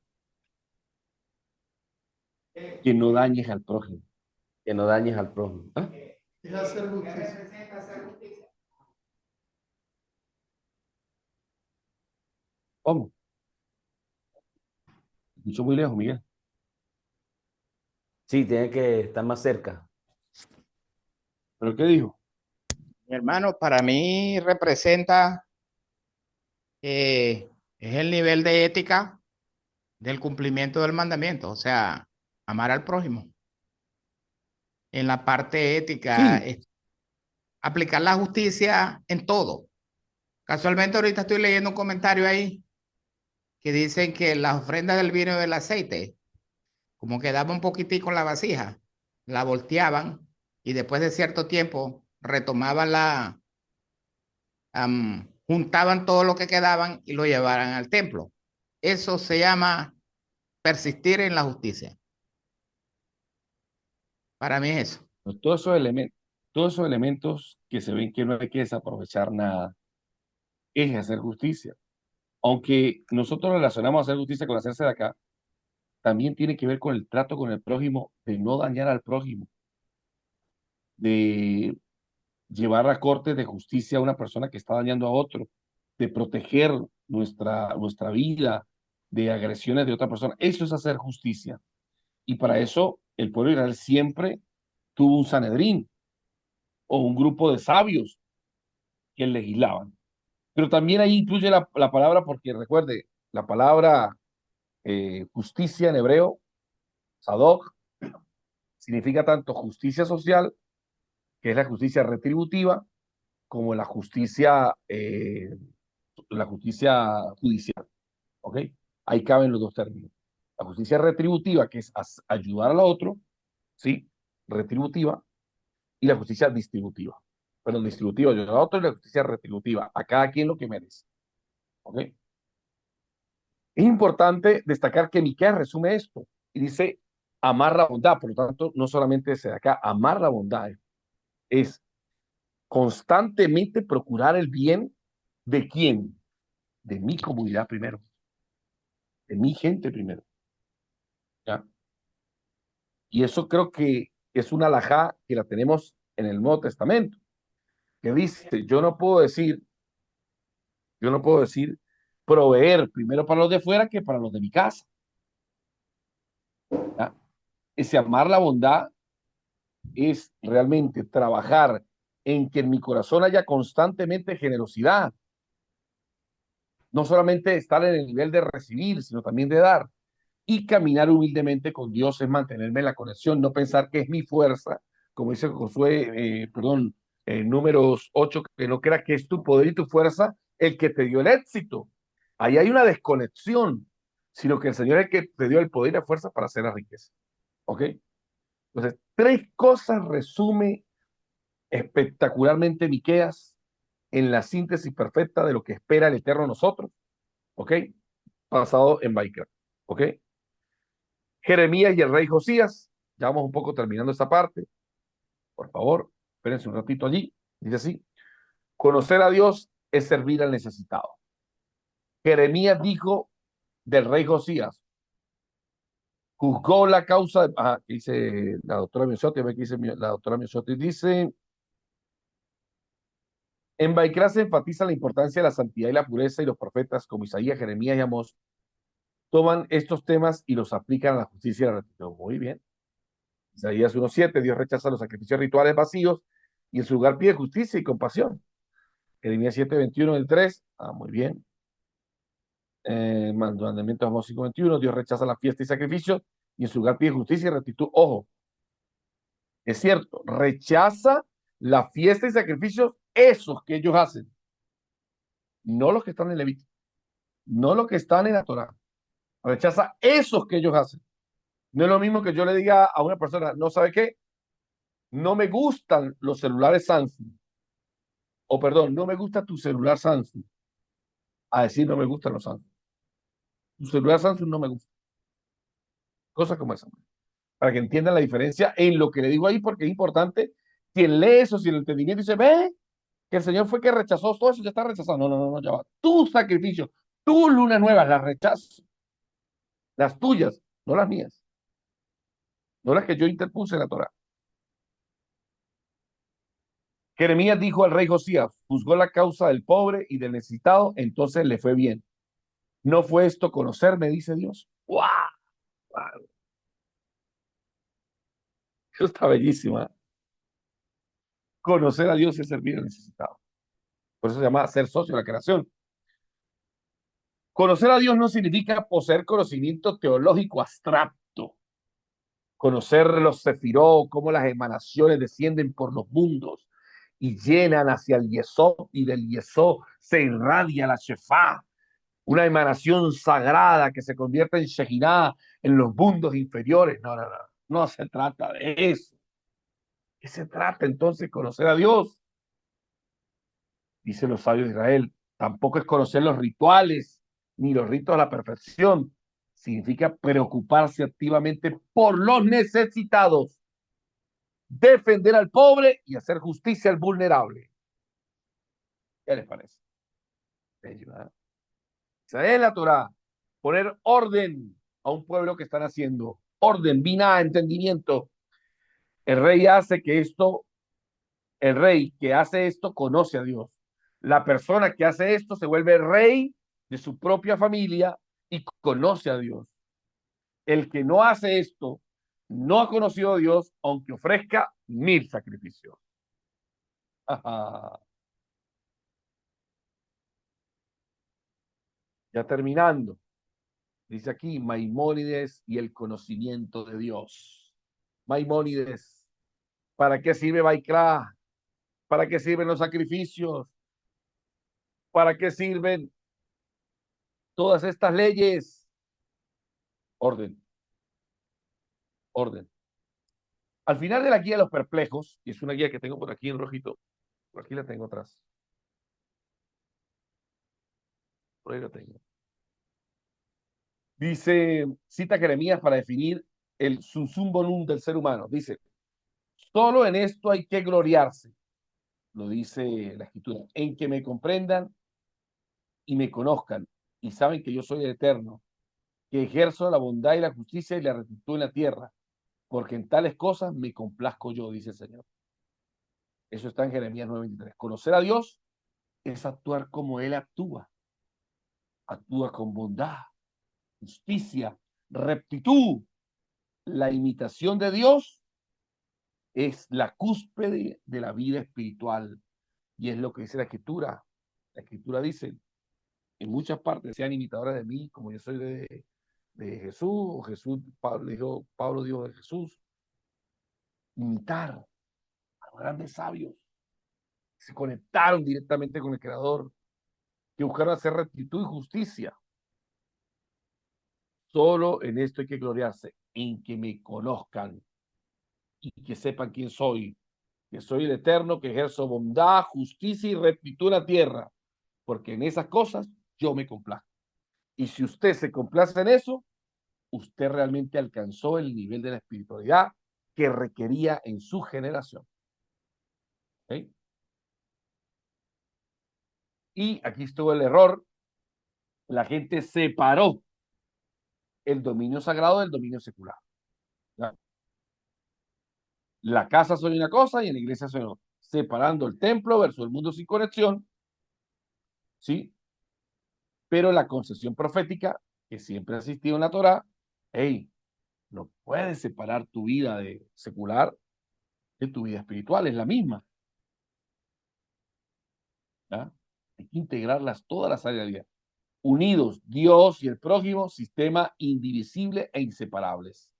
que no dañes al prójimo. Que no dañes al prójimo. ¿Ah? Es hacer justicia. ¿Cómo? Escucho muy lejos, Miguel. Sí, tiene que estar más cerca. ¿Pero qué dijo? Mi hermano, para mí representa, es el nivel de ética del cumplimiento del mandamiento, o sea, amar al prójimo. En la parte ética, Sí, aplicar la justicia en todo. Casualmente ahorita estoy leyendo un comentario ahí que dicen que las ofrendas del vino y del aceite, como quedaba un poquitico en la vasija, la volteaban y después de cierto tiempo retomaban juntaban todo lo que quedaban y lo llevaran al templo. Eso se llama persistir en la justicia. Para mí es eso. pues todos esos elementos que se ven que no hay que desaprovechar nada, es hacer justicia. Aunque nosotros relacionamos hacer justicia con hacerse de acá, también tiene que ver con el trato con el prójimo, de no dañar al prójimo, de llevar a cortes de justicia a una persona que está dañando a otro, de proteger nuestra vida de agresiones de otra persona. Eso es hacer justicia. Y para eso el pueblo de Israel siempre tuvo un Sanedrín o un grupo de sabios que legislaban. Pero también ahí incluye la palabra, porque recuerde, la palabra justicia en hebreo, Sadok, significa tanto justicia social, que es la justicia retributiva, como la justicia la justicia judicial, ¿ok? Ahí caben los dos términos. La justicia retributiva, que es ayudar al otro, ¿sí? Retributiva, y la justicia distributiva. Perdón, distributiva, ayudar al otro, y la justicia retributiva, a cada quien lo que merece, ¿ok? Es importante destacar que Miqueas resume esto y dice amar la bondad. Por lo tanto, no solamente se da acá, amar la bondad es constantemente procurar el bien de quién, de mi comunidad primero, de mi gente primero. ¿Ya? Y eso creo que es una alajá que la tenemos en el Nuevo Testamento, que dice, yo no puedo decir proveer primero para los de fuera que para los de mi casa. ¿Ya? Ese amar la bondad es realmente trabajar en que en mi corazón haya constantemente generosidad, no solamente estar en el nivel de recibir, sino también de dar. Y caminar humildemente con Dios es mantenerme en la conexión, no pensar que es mi fuerza, como dice Josué, Números 8, que no creas que es tu poder y tu fuerza el que te dio el éxito. Ahí hay una desconexión, sino que el Señor es el que te dio el poder y la fuerza para hacer la riqueza. ¿Ok? Entonces, tres cosas resume espectacularmente Miqueas en la síntesis perfecta de lo que espera el Eterno a nosotros, ¿ok? Basado en Baikra, ¿ok? Jeremías y el rey Josías, ya vamos un poco terminando esta parte, por favor, espérense un ratito allí, dice así, conocer a Dios es servir al necesitado. Jeremías dijo del rey Josías, juzgó la causa, dice la doctora Miosotti, a ver qué dice la doctora Miosotti, dice, en Baikra se enfatiza la importancia de la santidad y la pureza y los profetas como Isaías, Jeremías y Amós toman estos temas y los aplican a la justicia y la rectitud. Muy bien. Isaías 1:7, Dios rechaza los sacrificios rituales vacíos y en su lugar pide justicia y compasión. Jeremías 7:21 del 3, muy bien. Mandamientos Amós 5:21, Dios rechaza la fiesta y sacrificios y en su lugar pide justicia y rectitud. Ojo, es cierto, rechaza la fiesta y sacrificios esos que ellos hacen, no los que están en Levítico, no los que están en la Torá. Rechaza esos que ellos hacen. No es lo mismo que yo le diga a una persona, no sabe qué, no me gustan los celulares Samsung, o perdón, no me gusta tu celular Samsung, a decir no me gustan los Samsung. Tu celular Samsung no me gusta. Cosas como esa. Para que entiendan la diferencia en lo que le digo ahí, porque es importante. Quien lee eso, si el entendimiento dice, ve, que el Señor fue que rechazó todo eso, ya está rechazado. No, no, no, no, ya va. Tu sacrificio, tus lunas nuevas, las rechazo. Las tuyas, no las mías. No las que yo interpuse en la Torah. Jeremías dijo al rey Josías, juzgó la causa del pobre y del necesitado, entonces le fue bien. ¿No fue esto conocerme, dice Dios? ¡Wow! ¡Wow! Eso está bellísima. Conocer a Dios es servir al necesitado. Por eso se llama ser socio de la creación. Conocer a Dios no significa poseer conocimiento teológico abstracto. Conocer los sefirot, cómo las emanaciones descienden por los mundos y llenan hacia el Yesod, y del Yesod se irradia la Shefá, una emanación sagrada que se convierte en Shekinah en los mundos inferiores. No, no, no, no se trata de eso. ¿Qué se trata entonces? Conocer a Dios, dicen los sabios de Israel. Tampoco es conocer los rituales ni los ritos a la perfección. Significa preocuparse activamente por los necesitados, defender al pobre y hacer justicia al vulnerable. ¿Qué les parece? Esa es la Torah. Poner orden a un pueblo que están haciendo. Orden, vina, entendimiento. El rey hace que esto, el rey que hace esto conoce a Dios. La persona que hace esto se vuelve rey de su propia familia y conoce a Dios. El que no hace esto no ha conocido a Dios, aunque ofrezca 1000 sacrificios. Ya terminando, dice aquí Maimónides y el conocimiento de Dios. Maimónides, ¿para qué sirve Baikra? ¿Para qué sirven los sacrificios? ¿Para qué sirven todas estas leyes. Orden, orden. Al final de la guía de los perplejos, y es una guía que tengo por aquí en rojito, por aquí la tengo atrás. Por ahí la tengo. Dice, cita Jeremías para definir el sumum bonum del ser humano. Dice, solo en esto hay que gloriarse, lo dice la escritura, en que me comprendan y me conozcan y saben que yo soy el eterno, que ejerzo la bondad y la justicia y la rectitud en la tierra, porque en tales cosas me complazco yo, dice el Señor. Eso está en Jeremías 9:23. Conocer a Dios es actuar como Él actúa. Actúa con bondad, justicia, rectitud. La imitación de Dios es la cúspide de la vida espiritual y es lo que dice la Escritura. La Escritura dice, en muchas partes, sean imitadores de mí, como yo soy de Jesús, o Jesús, Pablo dijo de Jesús, imitar a los grandes sabios, que se conectaron directamente con el Creador, que buscaron hacer rectitud y justicia. Solo en esto hay que gloriarse, en que me conozcan y que sepan quién soy, que soy el eterno, que ejerzo bondad, justicia y rectitud en la tierra, porque en esas cosas yo me complazco. Y si usted se complace en eso, usted realmente alcanzó el nivel de la espiritualidad que requería en su generación. ¿Okay? Y aquí estuvo el error. La gente separó el dominio sagrado del dominio secular. ¿Ya? La casa soy una cosa y en la iglesia soy otra. Separando el templo versus el mundo sin conexión, ¿sí? Pero la concesión profética, que siempre ha existido en la Torá, hey, no puedes separar tu vida de secular de tu vida espiritual, es la misma. ¿Ya? Hay que integrarlas todas las áreas de la vida. Unidos, Dios y el prójimo, sistema indivisible e inseparables.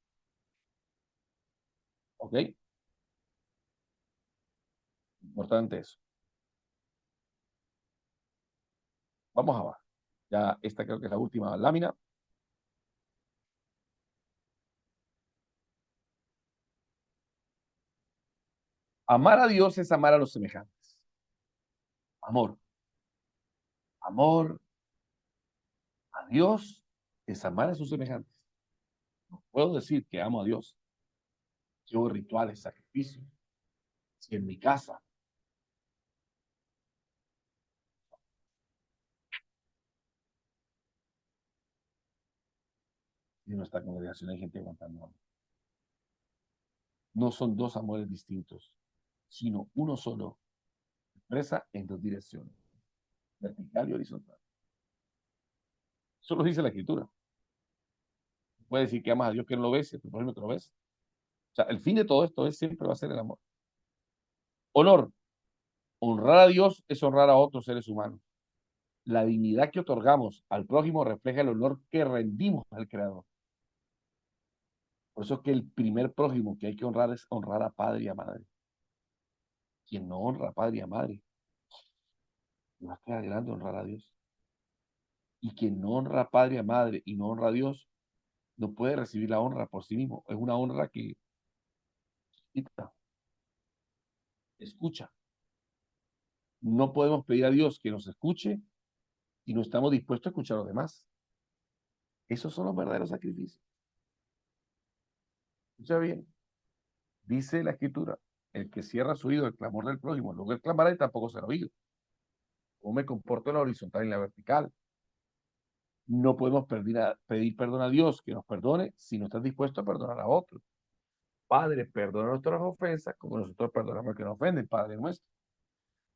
¿Ok? Importante eso. Vamos a ver. Ya esta creo que es la última lámina. Amar a Dios es amar a los semejantes. Amor. Amor a Dios es amar a sus semejantes. No puedo decir que amo a Dios. Yo rituales, sacrificios. Si en mi casa y en nuestra congregación hay gente aguantando amor. No son dos amores distintos, sino uno solo, expresa en dos direcciones, vertical y horizontal. Eso lo dice la Escritura. Puede decir que amas a Dios que no lo ves y a tu prójimo que lo ves. O sea, el fin de todo esto es siempre va a ser el amor. Honor. Honrar a Dios es honrar a otros seres humanos. La dignidad que otorgamos al prójimo refleja el honor que rendimos al Creador. Por eso es que el primer prójimo que hay que honrar es honrar a padre y a madre. Quien no honra a padre y a madre, no va a quedar grande honrar a Dios. Y quien no honra a padre y a madre y no honra a Dios, no puede recibir la honra por sí mismo. Es una honra que escucha. No podemos pedir a Dios que nos escuche y no estamos dispuestos a escuchar a los demás. Esos son los verdaderos sacrificios. Escucha bien. Dice la Escritura, el que cierra su oído al clamor del prójimo, luego él clamará y tampoco será oído. ¿Cómo me comporto en la horizontal y en la vertical? No podemos pedir perdón a Dios que nos perdone si no estás dispuesto a perdonar a otros. Padre, perdona nuestras ofensas como nosotros perdonamos al que nos ofende, Padre nuestro.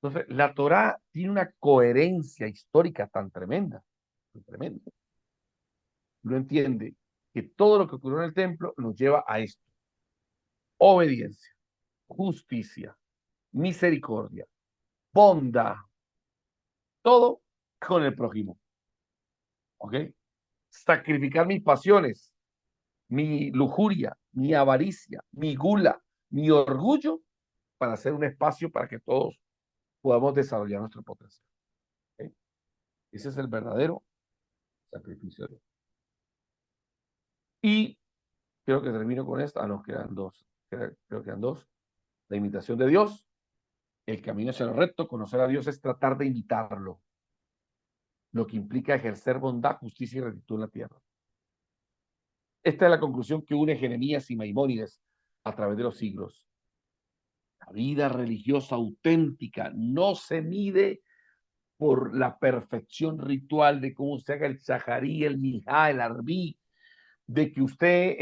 Entonces, la Torá tiene una coherencia histórica tan tremenda, tan tremenda. Uno entiende que todo lo que ocurrió en el templo nos lleva a esto. Obediencia, justicia, misericordia, bondad, todo con el prójimo. ¿Ok? Sacrificar mis pasiones, mi lujuria, mi avaricia, mi gula, mi orgullo, para hacer un espacio para que todos podamos desarrollar nuestro potencial. ¿Ok? Ese es el verdadero sacrificio de Dios. Y creo que termino con esta. Nos quedan dos. Creo que quedan dos. La imitación de Dios. El camino hacia lo recto. Conocer a Dios es tratar de imitarlo, lo que implica ejercer bondad, justicia y rectitud en la tierra. Esta es la conclusión que une Jeremías y Maimónides a través de los siglos. La vida religiosa auténtica no se mide por la perfección ritual de cómo se haga el shaharí, el nijá, el arbí, de que usted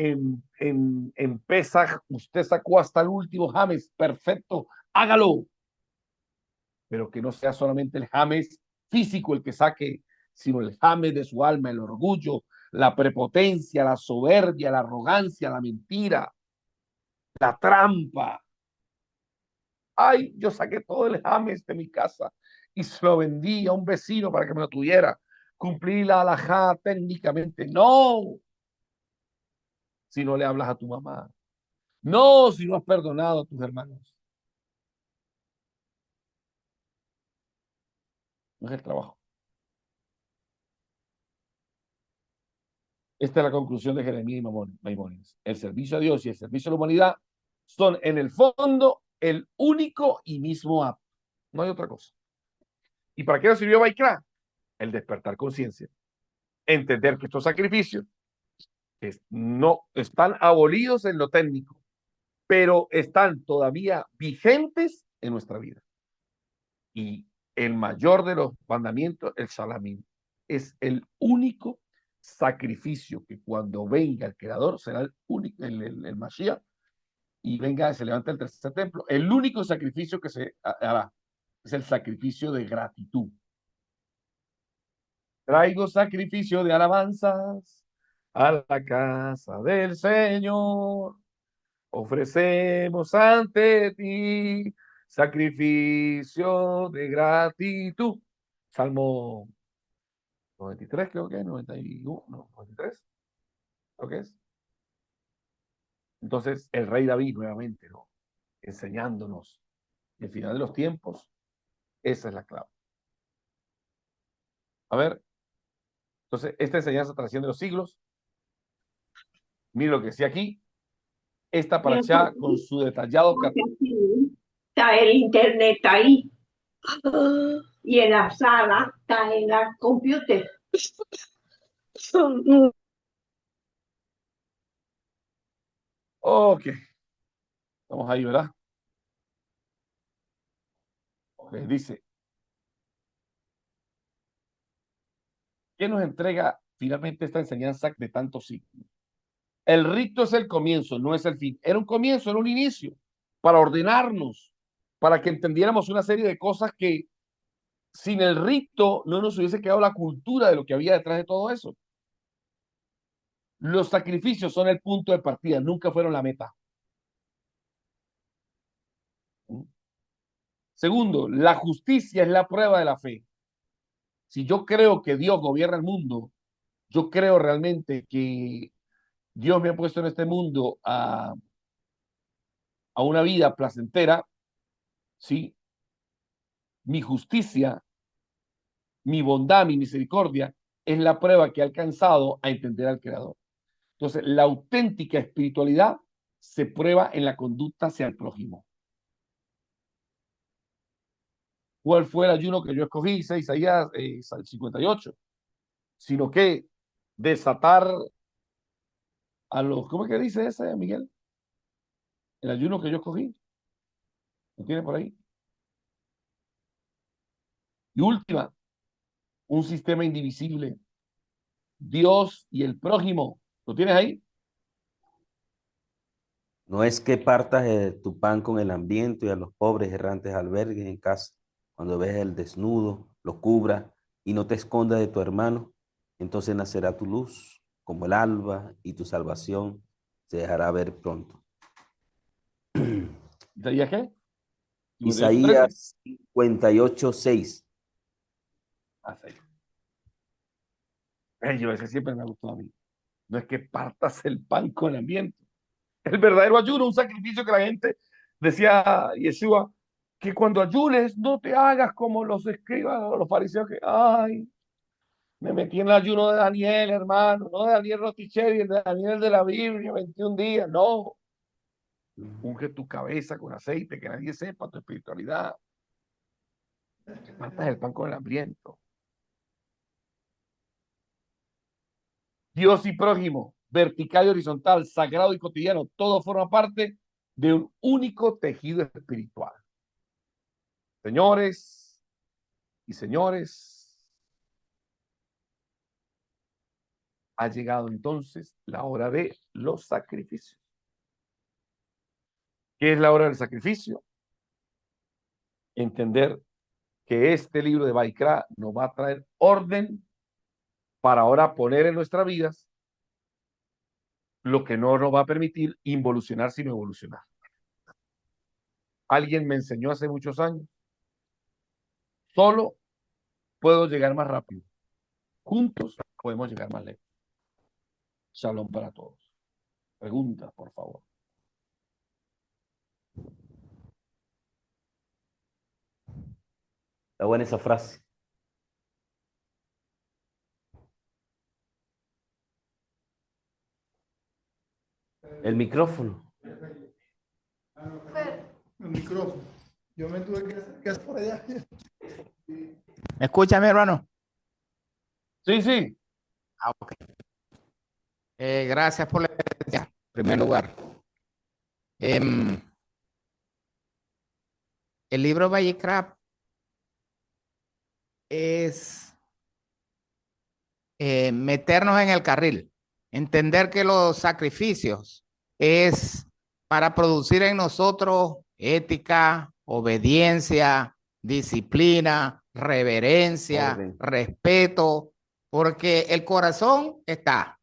en Pesaj, usted sacó hasta el último James, perfecto, hágalo. Pero que no sea solamente el James físico el que saque, sino el James de su alma, el orgullo, la prepotencia, la soberbia, la arrogancia, la mentira, la trampa. Ay, yo saqué todo el James de mi casa y se lo vendí a un vecino para que me lo tuviera. Cumplí la alajá técnicamente. No, si no le hablas a tu mamá. No, si no has perdonado a tus hermanos. No es el trabajo. Esta es la conclusión de Jeremías y Maimónides. El servicio a Dios y el servicio a la humanidad son en el fondo el único y mismo acto. No hay otra cosa. ¿Y para qué nos sirvió Baikra? El despertar conciencia. Entender que estos sacrificios no están abolidos en lo técnico, pero están todavía vigentes en nuestra vida. Y el mayor de los mandamientos, el Salamín, es el único sacrificio que cuando venga el Creador será el único, el Mashiach, y venga, se levanta el tercer templo. El único sacrificio que se hará es el sacrificio de gratitud. Traigo sacrificio de alabanzas a la casa del Señor. Ofrecemos ante ti sacrificio de gratitud. Salmo 93, creo que es, 91, no, 93, creo que es. Entonces, el rey David nuevamente, ¿no? Enseñándonos. Y al final de los tiempos, esa es la clave. A ver, entonces, esta enseñanza trasciende los siglos. Mira lo que decía aquí. Esta paracha con su detallado está el internet ahí y en la sala está en el computer. Ok. Estamos ahí, ¿verdad? Ok, dice. ¿Qué nos entrega finalmente esta enseñanza de tantos siglos? El rito es el comienzo, no es el fin. Era un comienzo, era un inicio para ordenarnos, para que entendiéramos una serie de cosas que sin el rito no nos hubiese quedado la cultura de lo que había detrás de todo eso. Los sacrificios son el punto de partida, nunca fueron la meta. Segundo, la justicia es la prueba de la fe. Si yo creo que Dios gobierna el mundo, yo creo realmente que Dios me ha puesto en este mundo a una vida placentera, ¿sí? Mi justicia, mi bondad, mi misericordia es la prueba que ha alcanzado a entender al Creador. Entonces, la auténtica espiritualidad se prueba en la conducta hacia el prójimo. ¿Cuál fue el ayuno que yo escogí? Isaías 58. Sino que desatar a los, ¿cómo es que dice ese, Miguel? El ayuno que yo escogí. ¿Lo tiene por ahí? Y última, un sistema indivisible. Dios y el prójimo. ¿Lo tienes ahí? No es que partas tu pan con el hambriento y a los pobres errantes albergues en casa. Cuando ves el desnudo, lo cubras y no te escondas de tu hermano, entonces nacerá tu luz como el alba y tu salvación se dejará ver pronto. ¿Isaías qué? 58:13. Isaías 58:6. Ese siempre me ha gustado a mí. No es que partas el pan con el ambiente. El verdadero ayuno, un sacrificio que la gente decía Yeshua, que cuando ayunes no te hagas como los escribas o los fariseos que, ay, Me metí en el ayuno de Daniel, hermano, no de Daniel Roticelli, el de Daniel de la Biblia, 21 días, no. Unge tu cabeza con aceite, que nadie sepa tu espiritualidad. Apartas el pan con el hambriento. Dios y prójimo, vertical y horizontal, sagrado y cotidiano, todo forma parte de un único tejido espiritual. Señores y señores, ha llegado entonces la hora de los sacrificios. ¿Qué es la hora del sacrificio? Entender que este libro de Baikra nos va a traer orden para ahora poner en nuestras vidas lo que no nos va a permitir involucionar, sino evolucionar. Alguien me enseñó hace muchos años, solo puedo llegar más rápido. Juntos podemos llegar más lejos. Shalom para todos. Preguntas, por favor. Está buena esa frase. El micrófono. El micrófono. Yo me tuve que hacer por allá. ¿Me escucha, mi hermano? Sí, sí. Ah, ok. Gracias por la presencia, en primer lugar. El libro Vallecrap es meternos en el carril, entender que los sacrificios es para producir en nosotros ética, obediencia, disciplina, reverencia, Orden. respeto, porque el corazón está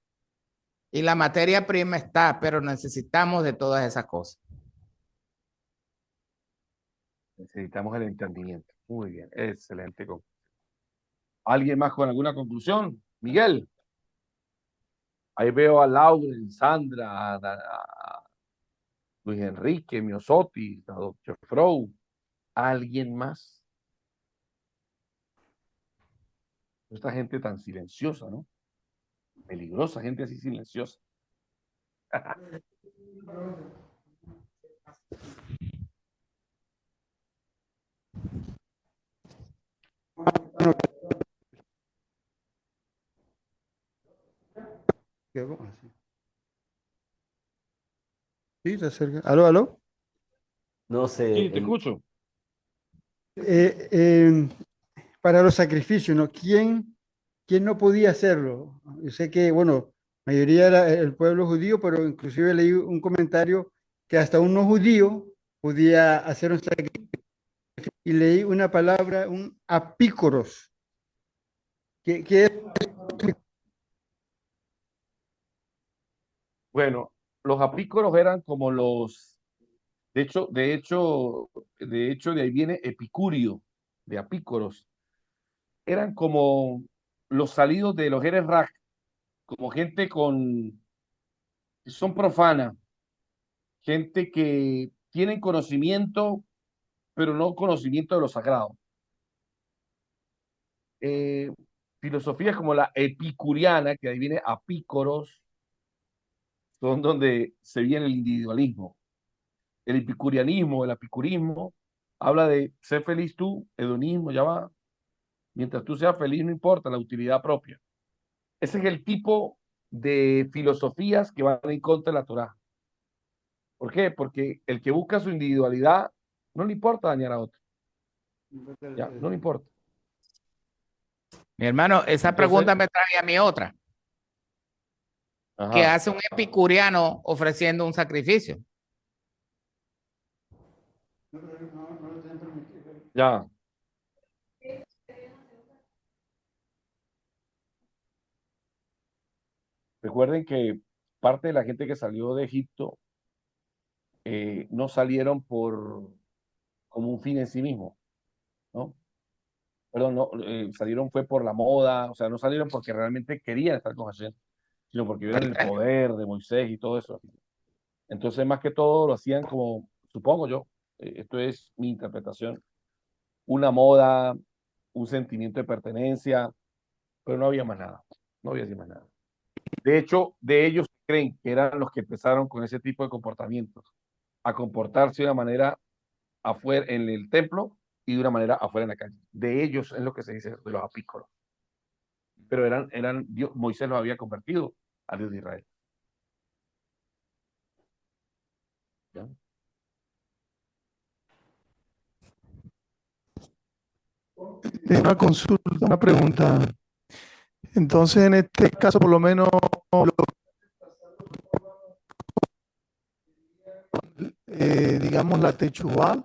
y la materia prima está, pero necesitamos de todas esas cosas. Necesitamos el entendimiento. Muy bien, excelente. ¿Alguien más con alguna conclusión? Miguel. Ahí veo a Lauren, Sandra, a Luis Enrique, Miosotti, a Dr. Frow. ¿Alguien más? Esta gente tan silenciosa, ¿no? Peligrosa, gente así silenciosa. Sí, se acerca. ¿Aló, aló? No sé, Sí, te escucho. Eh, eh, para los sacrificios, ¿no? ¿Quién no podía hacerlo? Yo sé que, bueno, la mayoría era el pueblo judío, pero inclusive leí un comentario que hasta un no judío podía hacer un sacrificio. Y leí una palabra, un apícoros, que es Bueno, los apícoros eran como los, de ahí viene epicurio, de apícoros. Eran como los salidos de los Eres Rack, como gente son profana, gente que tienen conocimiento, pero no conocimiento de lo sagrado. Eh, Filosofías como la epicuriana, que ahí viene apícoros, son donde se viene el individualismo. El epicurianismo, el apicurismo, habla de ser feliz tú, hedonismo, ya va. Mientras tú seas feliz, no importa, la utilidad propia. Ese es el tipo de filosofías que van en contra de la Torá. ¿Por qué? Porque el que busca su individualidad no le importa dañar a otro. Ya, no le importa. Mi hermano, esa Entonces, pregunta me trae a mí otra. ¿Qué ajá, hace un epicuriano ofreciendo un sacrificio? ya. Recuerden que parte de la gente que salió de Egipto no salieron como un fin en sí mismo, ¿no? Perdón, no, salieron fue por la moda, o sea, no salieron porque realmente querían estar con Hashem, sino porque vieron el poder de Moisés y todo eso. Entonces, más que todo, lo hacían como, supongo yo, esto es mi interpretación, una moda, un sentimiento de pertenencia, pero no había más nada, no había así más nada. De hecho, de ellos creen que eran los que empezaron con ese tipo de comportamientos, a comportarse de una manera afuera en el templo y de una manera afuera en la calle. De ellos es lo que se dice de los apícoros. Pero Dios, Moisés los había convertido a Dios de Israel. ¿Ya? Una consulta, una pregunta. Entonces, en este caso, por lo menos, digamos, la Techuvá,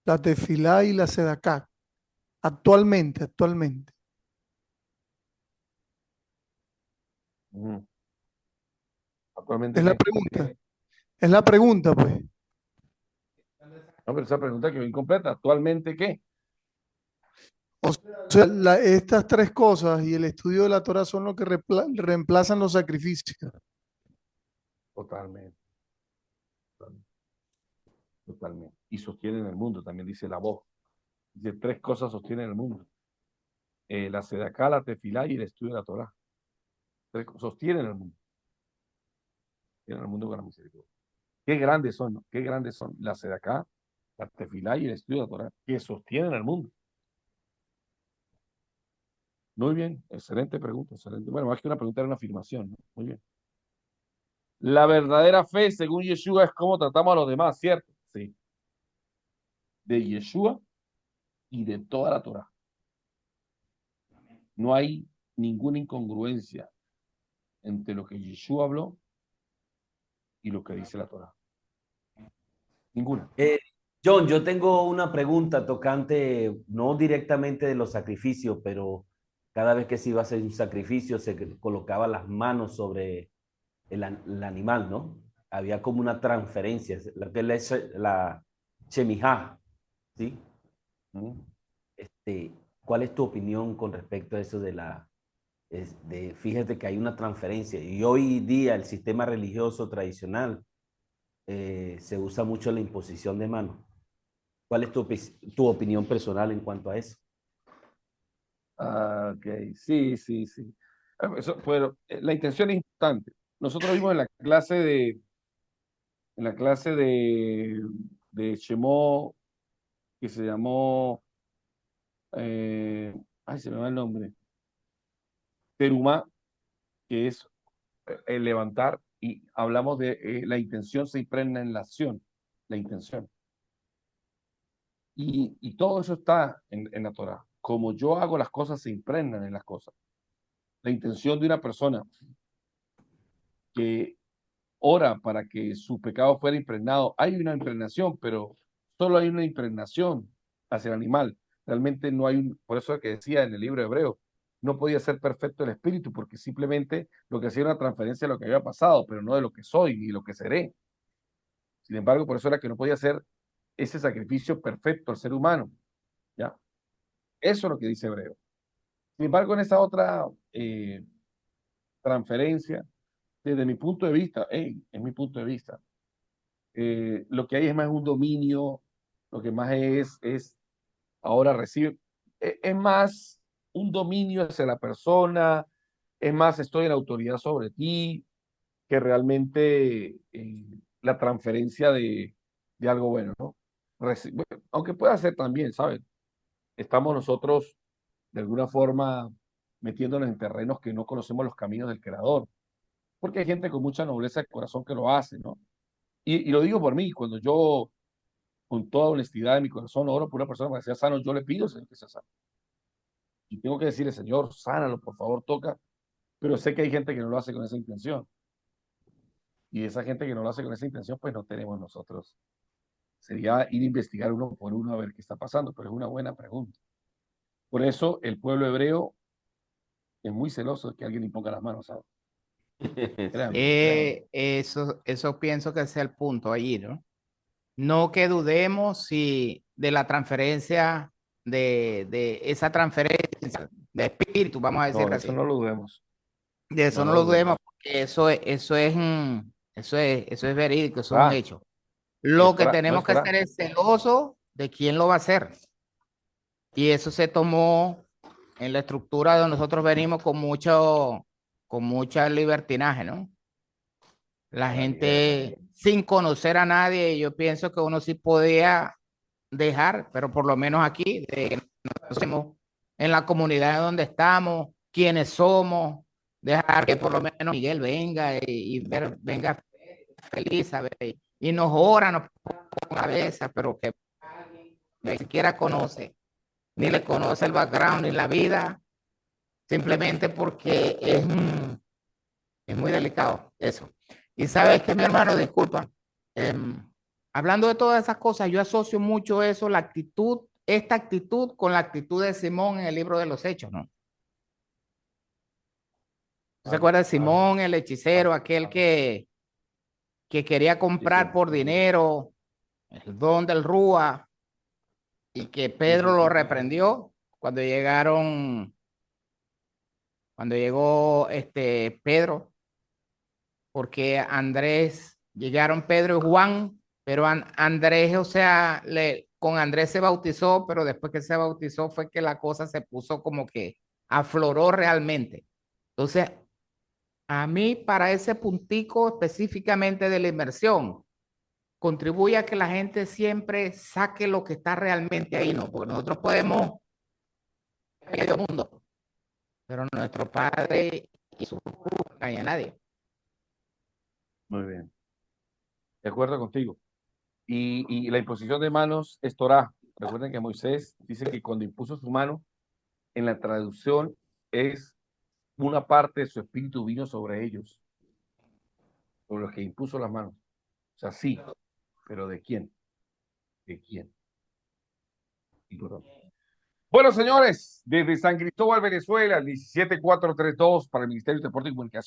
la Tefilá y la Sedacá, actualmente. Ujú. Actualmente, Es la ¿qué? pregunta. Es la pregunta, pues. No, pero esa pregunta quedó incompleta. ¿Actualmente qué? O sea, estas tres cosas y el estudio de la Torah son lo que reemplazan los sacrificios. Totalmente, totalmente. Y sostienen el mundo, también dice la voz. Dice, tres cosas sostienen el mundo. La sedacá, la tefilá y el estudio de la Torah. Sostienen el mundo. Sostienen el mundo con la misericordia. Qué grandes son, ¿no? Qué grandes son la sedacá, la tefilá y el estudio de la Torah, que sostienen el mundo. Muy bien, excelente pregunta, excelente. Bueno, más que una pregunta era una afirmación, ¿no? Muy bien. La verdadera fe, según Yeshua, es cómo tratamos a los demás, ¿cierto? Sí. De Yeshua y de toda la Torah. No hay ninguna incongruencia entre lo que Yeshua habló y lo que dice la Torah. Ninguna. John, yo tengo una pregunta tocante, no directamente de los sacrificios, pero cada vez que se iba a hacer un sacrificio se colocaba las manos sobre el animal, ¿no? Había como una transferencia, lo que es la shemijá, ¿sí? ¿Mm? Este, ¿cuál es tu opinión con respecto a eso fíjate que hay una transferencia y hoy día el sistema religioso tradicional se usa mucho la imposición de manos? ¿Cuál es tu opinión personal en cuanto a eso? Ah, ok, sí, sí, sí. Pero la intención es importante. Nosotros vimos en la clase de Shemó, que se llamó, ay, se me va el nombre, Terumá, que es el levantar, y hablamos de la intención se impregna en la acción, la intención. Y todo eso está en la Torah. Como yo hago las cosas, se impregnan en las cosas. La intención de una persona que ora para que su pecado fuera impregnado, hay una impregnación, pero solo hay una impregnación hacia el animal. Realmente no hay por eso es que decía en el libro de Hebreo, no podía ser perfecto el espíritu, porque simplemente lo que hacía era una transferencia de lo que había pasado, pero no de lo que soy ni lo que seré. Sin embargo, por eso era que no podía ser ese sacrificio perfecto al ser humano. ¿Ya? Eso es lo que dice Hebreo. Sin embargo, en esa otra transferencia, desde mi punto de vista, es mi punto de vista, lo que hay es más un dominio, lo que más es ahora recibe, es más un dominio hacia la persona, es más estoy en autoridad sobre ti, que realmente la transferencia de algo bueno, ¿no? Bueno, aunque pueda ser también, ¿sabes? Estamos nosotros de alguna forma metiéndonos en terrenos que no conocemos los caminos del Creador, porque hay gente con mucha nobleza de corazón que lo hace, ¿no? Y lo digo por mí, cuando yo con toda honestidad de mi corazón oro por una persona que sea sano, yo le pido, Señor, que sea sano. Y tengo que decirle, Señor, sánalo, por favor, toca, pero sé que hay gente que no lo hace con esa intención. Y esa gente que no lo hace con esa intención, pues no tenemos nosotros. Sería ir a investigar uno por uno a ver qué está pasando, pero es una buena pregunta. Por eso el pueblo hebreo es muy celoso de que alguien imponga las manos, ¿sabes? Créanme. Eso pienso que ese es el punto allí, ¿no? No que dudemos si de la transferencia, de esa transferencia de espíritu, vamos a No, decirlo de eso así. no lo dudemos. De eso No, no no lo lo dudemos. dudemos, porque eso es verídico, eso es un Ah, hecho. Lo que no tenemos es que Torah. hacer es celoso de quién lo va a hacer. Y eso se tomó en la estructura de nosotros venimos con mucha libertinaje, ¿no? La gente sin conocer a nadie, yo pienso que uno sí podía dejar, pero por lo menos aquí, conocemos en la comunidad donde estamos, quiénes somos, dejar que por lo menos Miguel venga venga feliz, ¿sabes? Y nos ora, nos pone con cabeza, pero que ni siquiera conoce, ni le conoce el background, ni la vida, simplemente porque es muy delicado eso. Y sabes que mi hermano, disculpa, hablando de todas esas cosas, yo asocio mucho eso, esta actitud con la actitud de Simón en el libro de los Hechos, ¿no? ¿Se acuerda de Simón, el hechicero, aquel que quería comprar por dinero el don del Rúa y que Pedro lo reprendió cuando llegó Pedro, porque llegaron Pedro y Juan, pero Andrés, o sea, con Andrés se bautizó, pero después que se bautizó fue que la cosa se puso como que afloró realmente. Entonces, a mí para ese puntico específicamente de la inversión, contribuye a que la gente siempre saque lo que está realmente ahí, ¿no? Porque nosotros podemos medio mundo, pero nuestro Padre y su no engaña a nadie. Muy bien. De acuerdo contigo. Y la imposición de manos es Torá. Recuerden que Moisés dice que cuando impuso su mano, en la traducción es una parte de su espíritu vino sobre ellos, sobre los que impuso las manos. O sea, sí, pero ¿de quién? ¿De quién? Importante. Bueno, señores, desde San Cristóbal, Venezuela, 17432 para el Ministerio de Transporte y Comunicación.